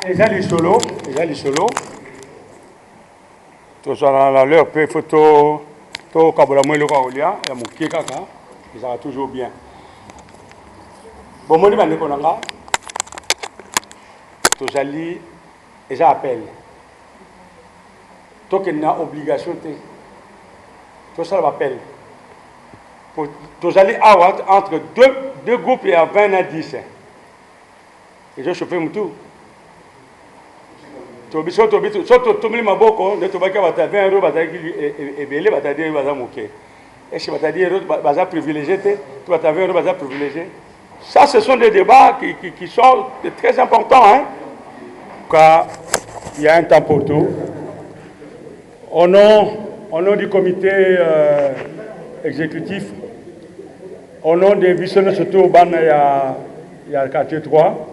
Les solos. Tout ça, dans leur peu, photo, tout Kabolamou et le Raolia, il y a mon pied caca, ça va toujours bien. Bon, moi, je vais vous dire, tout ça, et j'appelle. Tout qu'il y a obligation, tout ça m'appelle. Tout ça, entre deux groupes, il y a 20 à 10. Et je chauffe mon tout. Tu as 20 euros, et belé, tu as 10 euros, et si tu as 10 euros, tu as privilégié, tu as 20 euros, tu as privilégié. Ça, ce sont des débats qui sont très importants. Hein? Car il y a un temps pour tout. Au nom du comité exécutif, au nom des visionnaires, surtout au ban, il y a le quartier 3.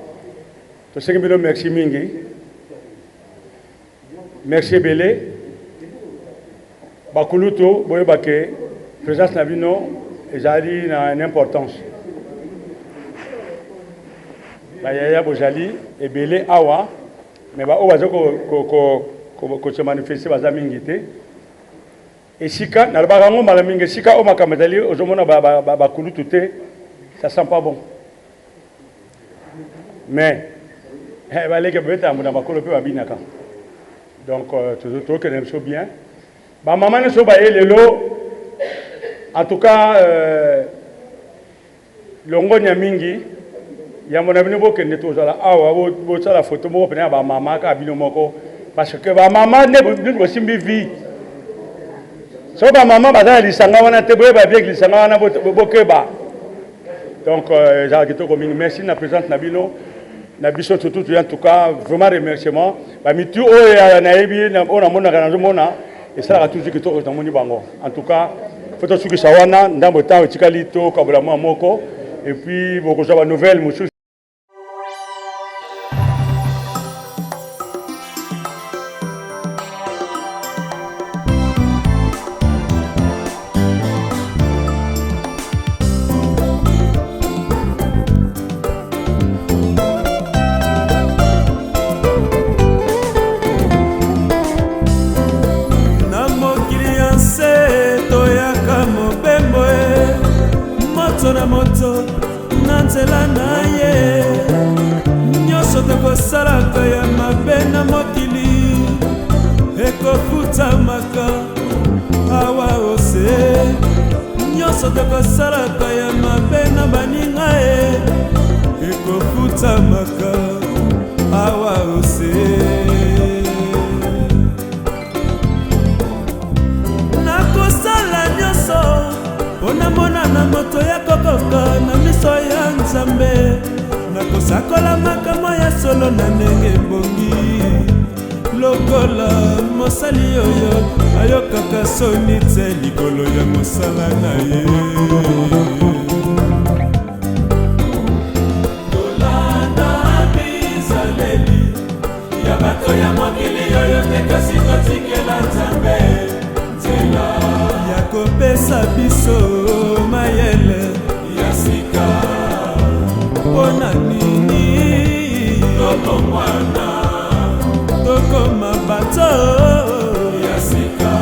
Je sais que je merci Mingi. Merci Belé. Bakuluto, Boyobake, présence Navino, et j'ai une importance. Yaya Bojali et Belé Awa, mais on va se manifester à Zamingité. Et Sika, n'a pas vraiment mal à Sika, au Makamadali, aux hommes Bakulu tout ça sent pas bon. Mais, il va aller que peut-être à Bakulu peut abinaka. Donc, tout que nous sommes bien. Maman ne soit pas les lots. En tout cas, l'ongo Nyamingi. Il y a mon ami qui est toujours là. Ah, vous avez la photo, vous prenez ma maman qui a bien moko. Parce que ma maman n'est pas aussi vie. Si ma maman va dans les sangs, on a été bien avec les sangs, on a beaucoup bas. Donc, j'ai dit comme merci la présidente Nabino. Nabiso surtout, en tout cas, vraiment remerciement. Mais tout est naïbi, on a mon arrangement et ça a toujours été dans mon bango. En tout cas, photo sur le sawana, dans le temps, Tikalito, Kabolamo Moko. Et puis, beaucoup de nouvelles, monsieur. moto na nzela na ye nyonso nyonso tokosalaka ya mabe na mokili ekofutamaka awa ose nyonso tokosalaka ya mabe na baninga ekofutamaka awa ose nakosala nyonso mpona monana moto ya kokoka na miso ya nzambe nakosakola makambo ya solo na ndenge ebongi lokola mosali oyo ayokaka soni te likolo ya mosala na ye tolanda bizaleli ya bato ya mokili oyo te kasi totikela nzambe nzela ya kopesa biso mayele ya sika mpona nini tokongwana tokoma bato ya sika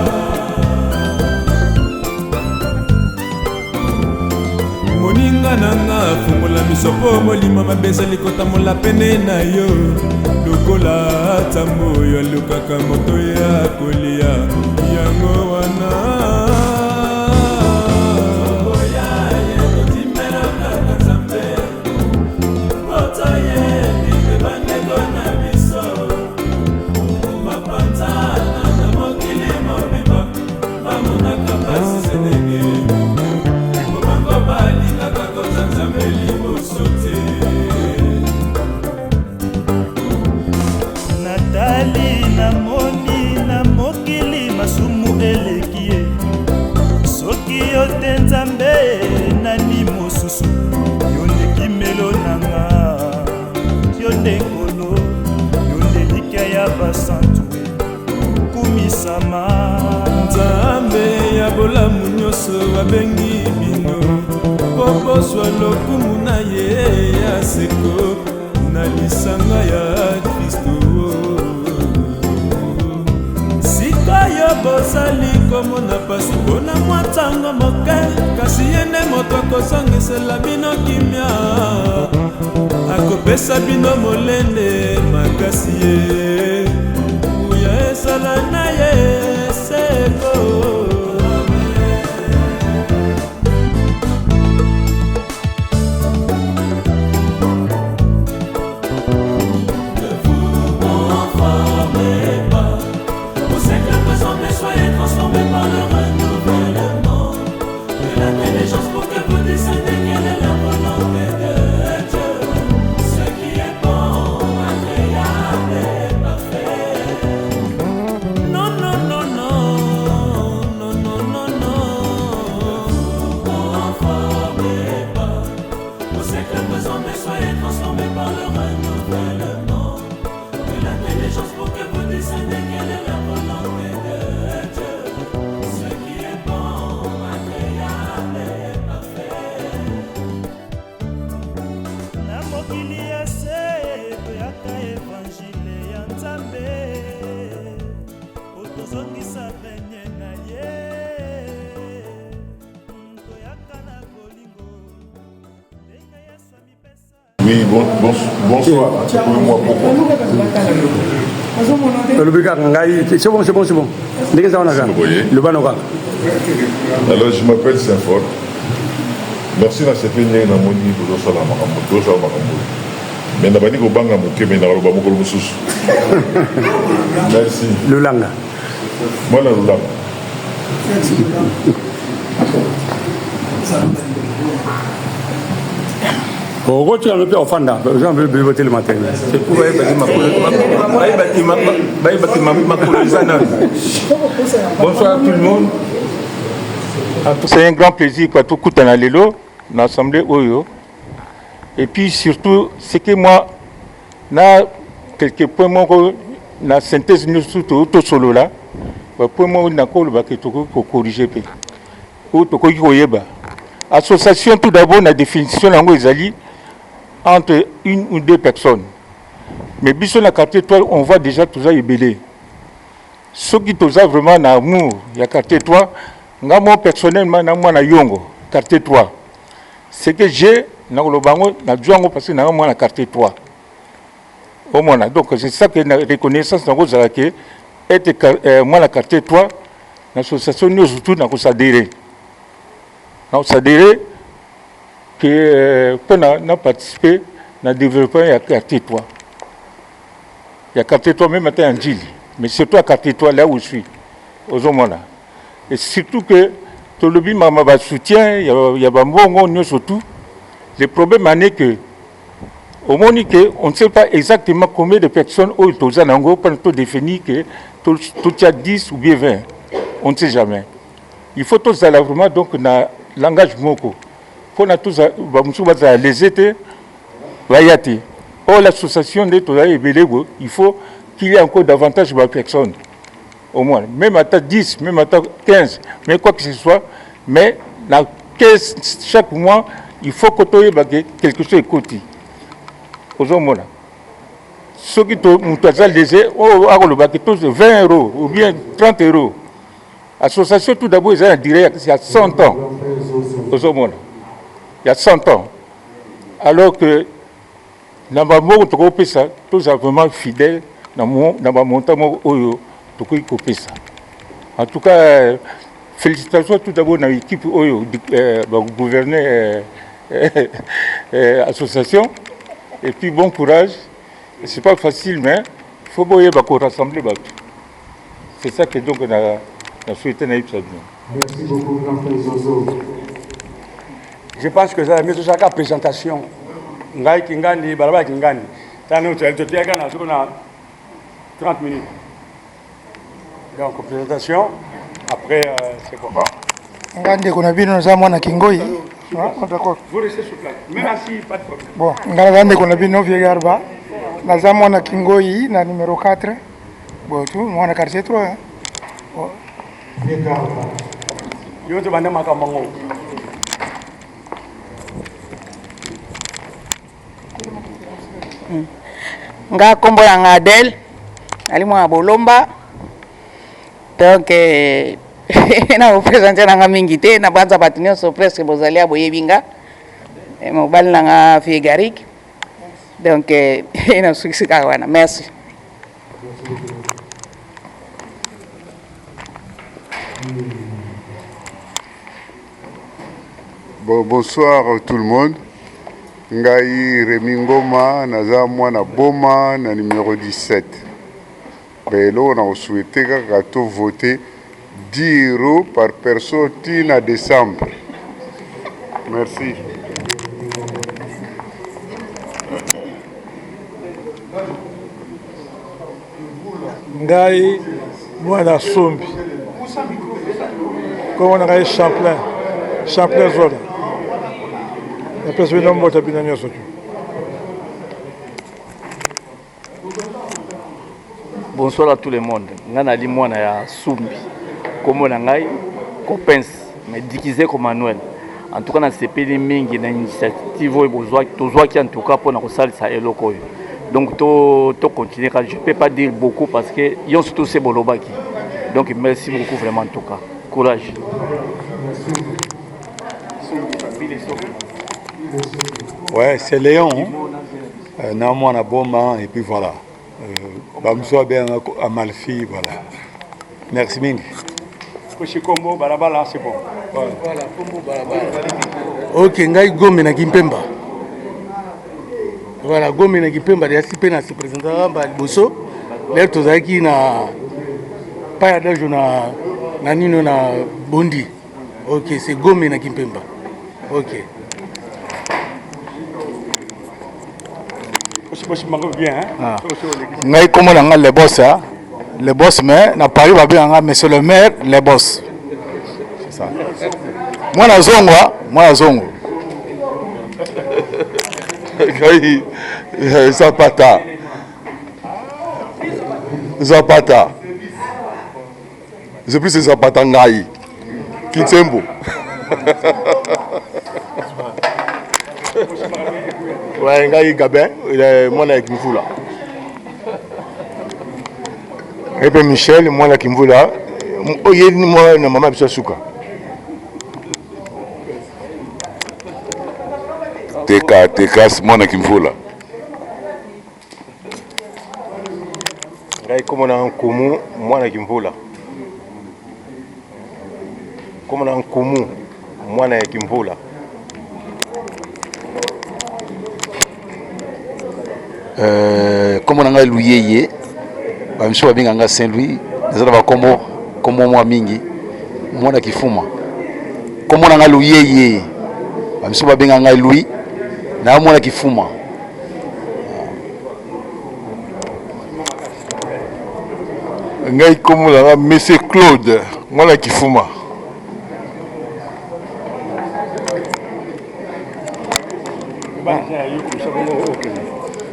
moninga nanga fungola miso mpo molimo mabeza likotamola pene na yo lokola tambo oyo alukaka moto ya kolia yango wana nzambe ya bolamu nyonso babengi bino po boswa lokumu na ye ya seko na lisanga ya Kristo sikoyo bozali komona pasi mpona mwa ntango moke kasi ye nde moto akosongisela bino kimia akopesa bino molende makasi ye uya esala na ye seko Oui, bonsoir. Moi, c'est bon. Alors, je m'appelle Saint-Fort. Merci à cette ligne de Moni pour Salama. Mais n'a pas dit qu'on banga mon kémé dans le bas mon sous. Merci. Le langa. Moi le langa. Pourquoi tu as le père au fanda? J'en veux voter le matin. C'est pour bonsoir à tout le monde. C'est un grand plaisir quand tout coûte à l'élo, dans l'Assemblée Oyo. Et puis surtout, c'est que moi, na quelques points, na synthèse nous tout solo là, pour moi, on a corriger. Association, tout d'abord, la définition de entre une ou deux personnes. Mais si on a quartier 3, on voit déjà tout ça ébélé. Ceux qui ont vraiment un amour, il y a quartier 3, moi personnellement, moi na yongo, quartier 3. C'est que j'ai, na le bango, na django parce que na moi na quartier 3. Au moins, donc c'est ça que la reconnaissance dans vos arrêtés est moi la carte toi l'association nous surtout dans s'adhérer. On s'adhérer que on a participé dans le développement de la carte toi. Il y a carte toi même matin en Gilles, mais surtout à carte toi là où je suis aux hommes là. Et surtout que tout le monde m'a soutien, il y a pas bon nous surtout. Le problème est que au moment on ne sait pas exactement combien de personnes ont été aux Anango pour définir que tout y a 10 ou bien 20. On ne sait jamais. Il faut tous aller vraiment donc dans l'engagement. Il faut tous les étés, l'association de il faut qu'il y ait encore davantage de personnes. Au moins, même à 10, même à 15, mais quoi que ce soit, mais dans 15, chaque mois, il faut que quelque chose est coté. Aux hommes là. Ceux qui ont 20 euros ou bien 30 euros. L'association, tout d'abord, ils ont direct il y a 100 ans. Aux hommes là. Il y a 100 ans. Alors que, dans le monde, tous sont vraiment fidèles dans le montant où ils coupent ça. En tout cas, félicitations tout d'abord dans l'équipe du gouverneur association. Et puis bon courage. Ce n'est pas facile, mais il faut rassembler. C'est ça que donc on a souhaité Naïb Sadien. Merci beaucoup, grand-père Zozo. Je pense que ça a mis toute chaque présentation. Ngai Kingani, Baraba Kingani. Ça nous a 30 minutes. Donc, présentation. Après, c'est quoi? Ngande kuna bino za mwana Kingoi. D'accord. Vous restez sur place. Même assis, pas de problème. Bon, ngande kuna bino Viegarba. Na za mwana Kingoi na numéro 4. Bon, tu mwana quartier 3. Bon. Viegarba. Yo te banda makamango. Nga kombo ya Ngadel ali mwa bolomba donc na représenter nanga mingi te na banza bato nyonso presque bozali aboyebi nga mobali nanga Fégaric donc ina sukisi kaka wana merci. Bon, bonsoir tout le monde. Ngai Rémi Ngoma, naza mwana Boma, na numéro 17. Belo, on a souhaité que voter 10 euros par personne en décembre. Merci. Ngai mwana Sombi. Comment on a Champlain Zola. Bonsoir à tout le monde. Nganali mwana ya Sumbi. Comme na ngai Copense, mais déguisé comme Manuel. En tout cas na sepeli mingi na initiative oyo bozwa ki en tout cas pour na kosalisa eloko oyo. Donc to continuer car je peux pas dire beaucoup parce que yon surtout c'est bolobaki. Donc merci beaucoup vraiment en tout cas. Courage. Ouais, c'est Léon, non, à Boma, et puis voilà. Bamso bien à Malfi, voilà. Merci Ming. Combo, Balabala, c'est bon. Voilà, Combo, Balabala. Ok, Ngai Gomi na Kimpemba. Voilà, Gomi na Kimpemba, il y a si pena se présenter à Bosso. L'air Tozaki na pas d'âge na Nino na Bondi. Ok, c'est Gomi na Kimpemba. Ok. Ngai comme on a les boss mais na Paris va bien monsieur le maire les boss. C'est ça. Moi na zongo. Ngai Zapata. C'est plus Zapata ngai. Kitsembo. Ouais, ngai Gabin, il est moi avec Mvula. Et puis Michel, moi avec Mvula. Oye ni moi na mama biso suka. TK moi avec Mvula. ngai komona nkumu mwana kimvula komona nkumu mwana ya kimvula komona ngai luyeye bamiso babenga nga Saint Louis naza na bakombo mwa mingi mwana kifuma komona ngai luyeye bamiso babenga ngai Louis na mwana kifuma ngai komona nga Monsieur Claude mwana kifuma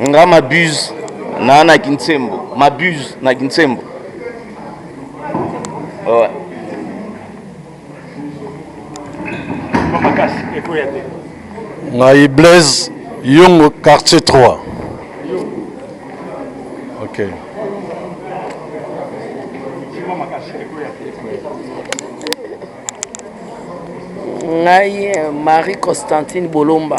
nga Mabuse na Kinsembo Mabuse na Kinsembo ouais ngai Blaise Yongo quartier 3 ok ngai Marie Constantine Bolomba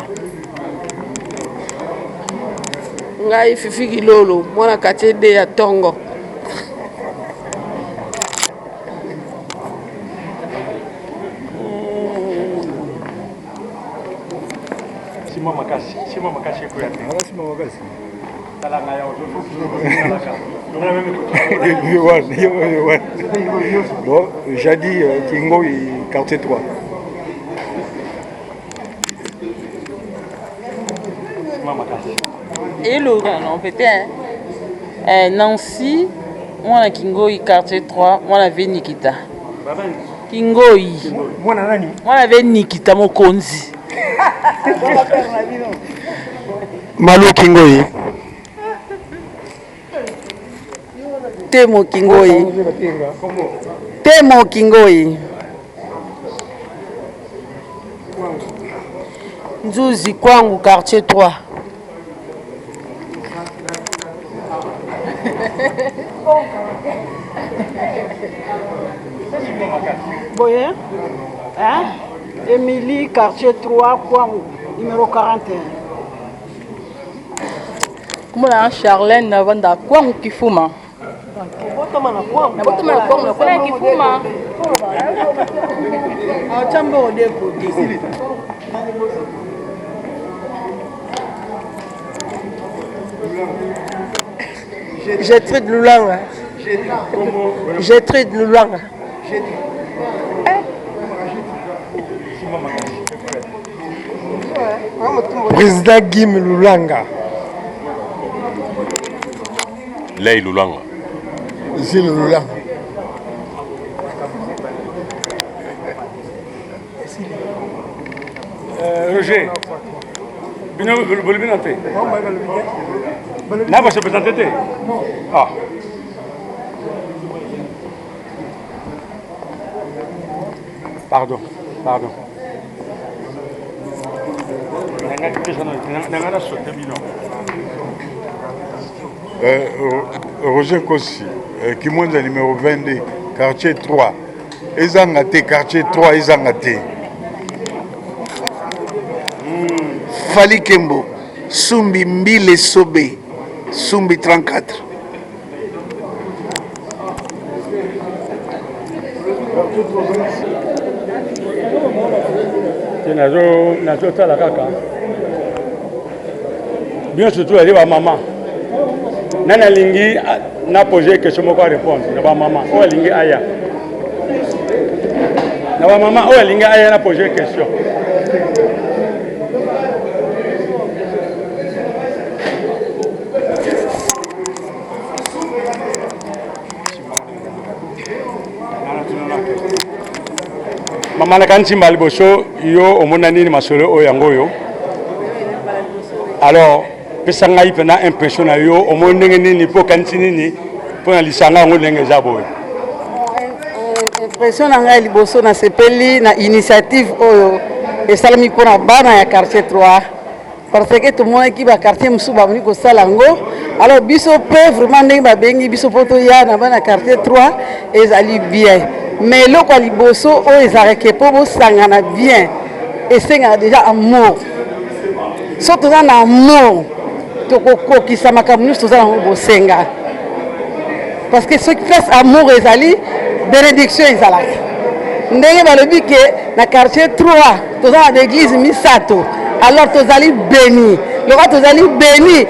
ngai Fifi Kilolo mwana quartier de ya Tongo Simon Makashi Bon, Jadi Kingo quartier 3. Et Laurent, non, peut-être. Nancy, moi la Kingoi quartier 3, moi la vie Nikita. Kingoi. Moi la vie Nikita Mokonzi. Malo Kingoi. Temo Kingoi. Temo Kingoi. Nzuzi Kwangu quartier 3. Boye, hein? Émilie, quartier 3, Kwangu, numéro 41. Comment on a Charlène Navanda Kwangu Kifuma? Kifuma. Gertrude Lulanga. Gertrude Lulanga. Président Gim Lulanga. Lei Lulanga. Zil Lulanga. Roger, Bolibinante. Nava se présenter. Ah. Pardon. Roger Kossi, Kimonza numéro 22, quartier 3. Ezangate, quartier 3, Ezangate. Fali Kembo, Sumbi Mbile Sobe, Sumbi 34. nazotala kaka bien surtout ali bamama nani alingi na poser question moko a répondre na bamama oyo alingi aya na bamama oyo alingi aya na poser question mama na kanti mbali boso yo omona nini masolo oyo yango yo alors pesa ngai pena impression na yo omona ndenge nini po kanti nini po na lisanga yango ndenge eza boye impression na ngai liboso na sepeli na initiative oyo esalami mpona bana ya quartier 3 parce que tomonaki baquartier mosusu baboni kosala yango alors biso mpe vraiment ndenge babengi biso mpo toya na bana ya quartier 3 ezali bien mais eloko ya liboso oyo ezalaki mpo bosangana bien esengaka déjà amour so toza na amour tokokokisa makambo nyonso toza nango bosenga parce que ceux qui fassent amour ezali bénédiction ezalaka ndenge balobi ke na quartier 3 toza na église misato alors tozali béni loka tozali béni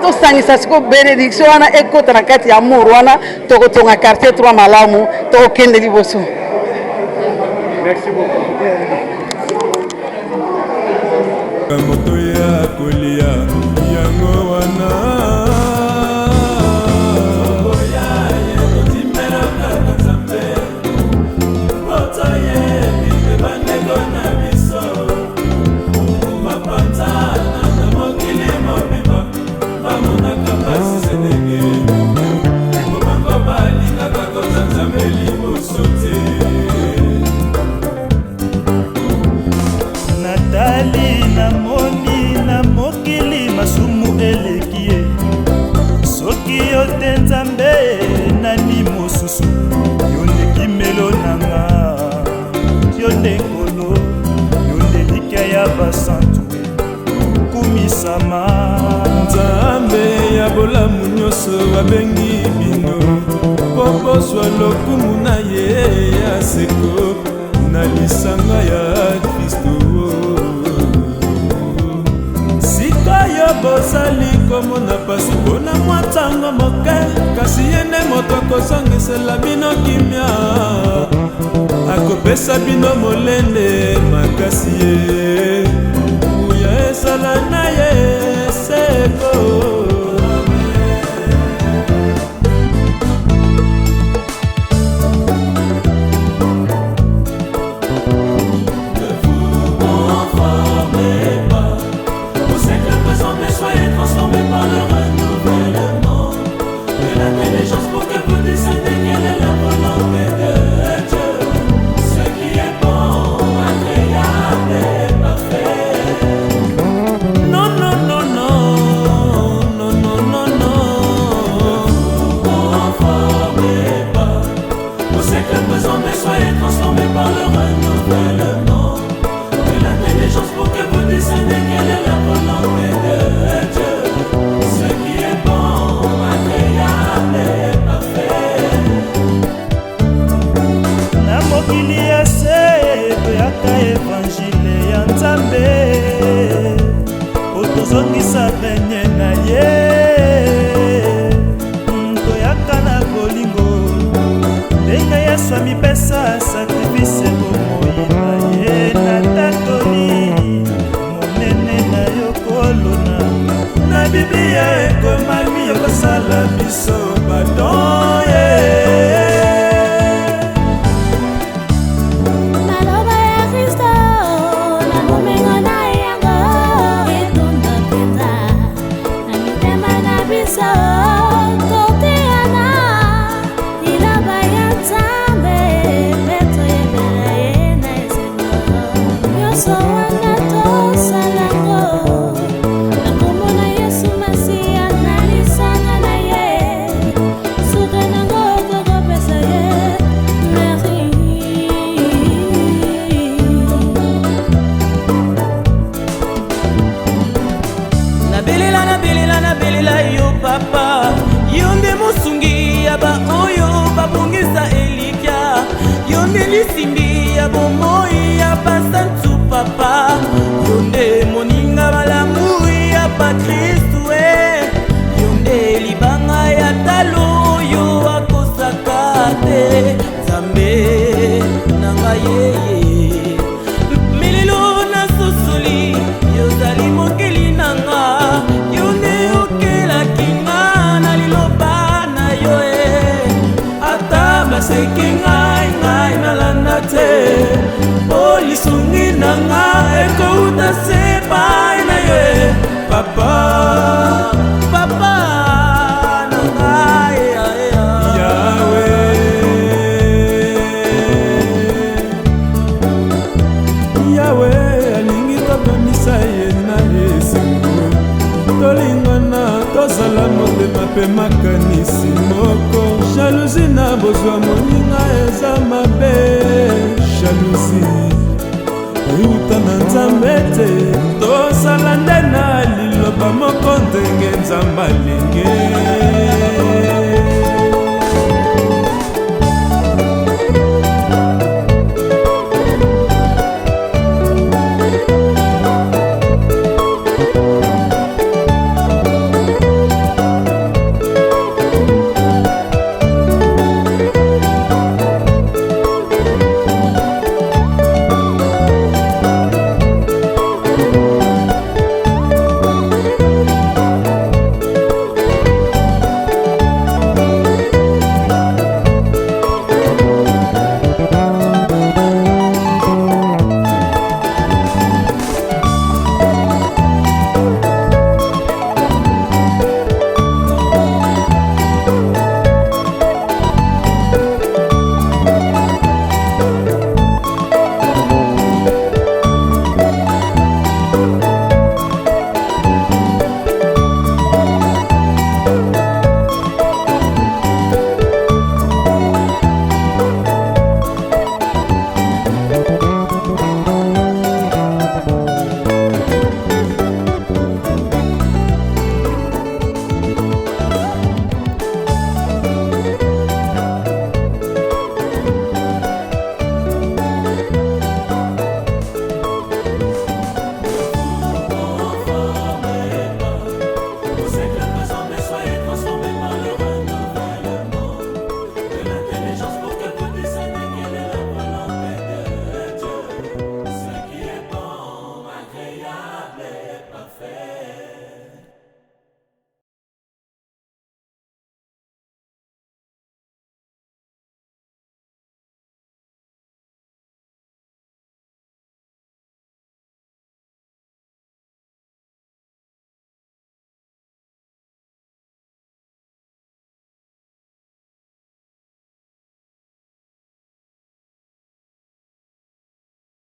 tosangisa siko bénédiction wana ekota na kati ya amour wana tokotonga quartier 3 malamu tokokende liboso. Merci beaucoup. Moto ya kolia yango wana Nzambe ya bolamu nyonso babengi bino po bozwa lokumu na ye ya seko na lisanga ya Kristo. Sikoyo bozali komona pasi mpona mwa ntango moke kasi ye nde moto akosongisela bino kimia akopesa bino molende makasi ye uya esala na ye seko. makanisi moko jalousie na bozwa moninga eza mabe jalousie euta na nzambe te tosala nde na liloba moko ndenge nzambe alingi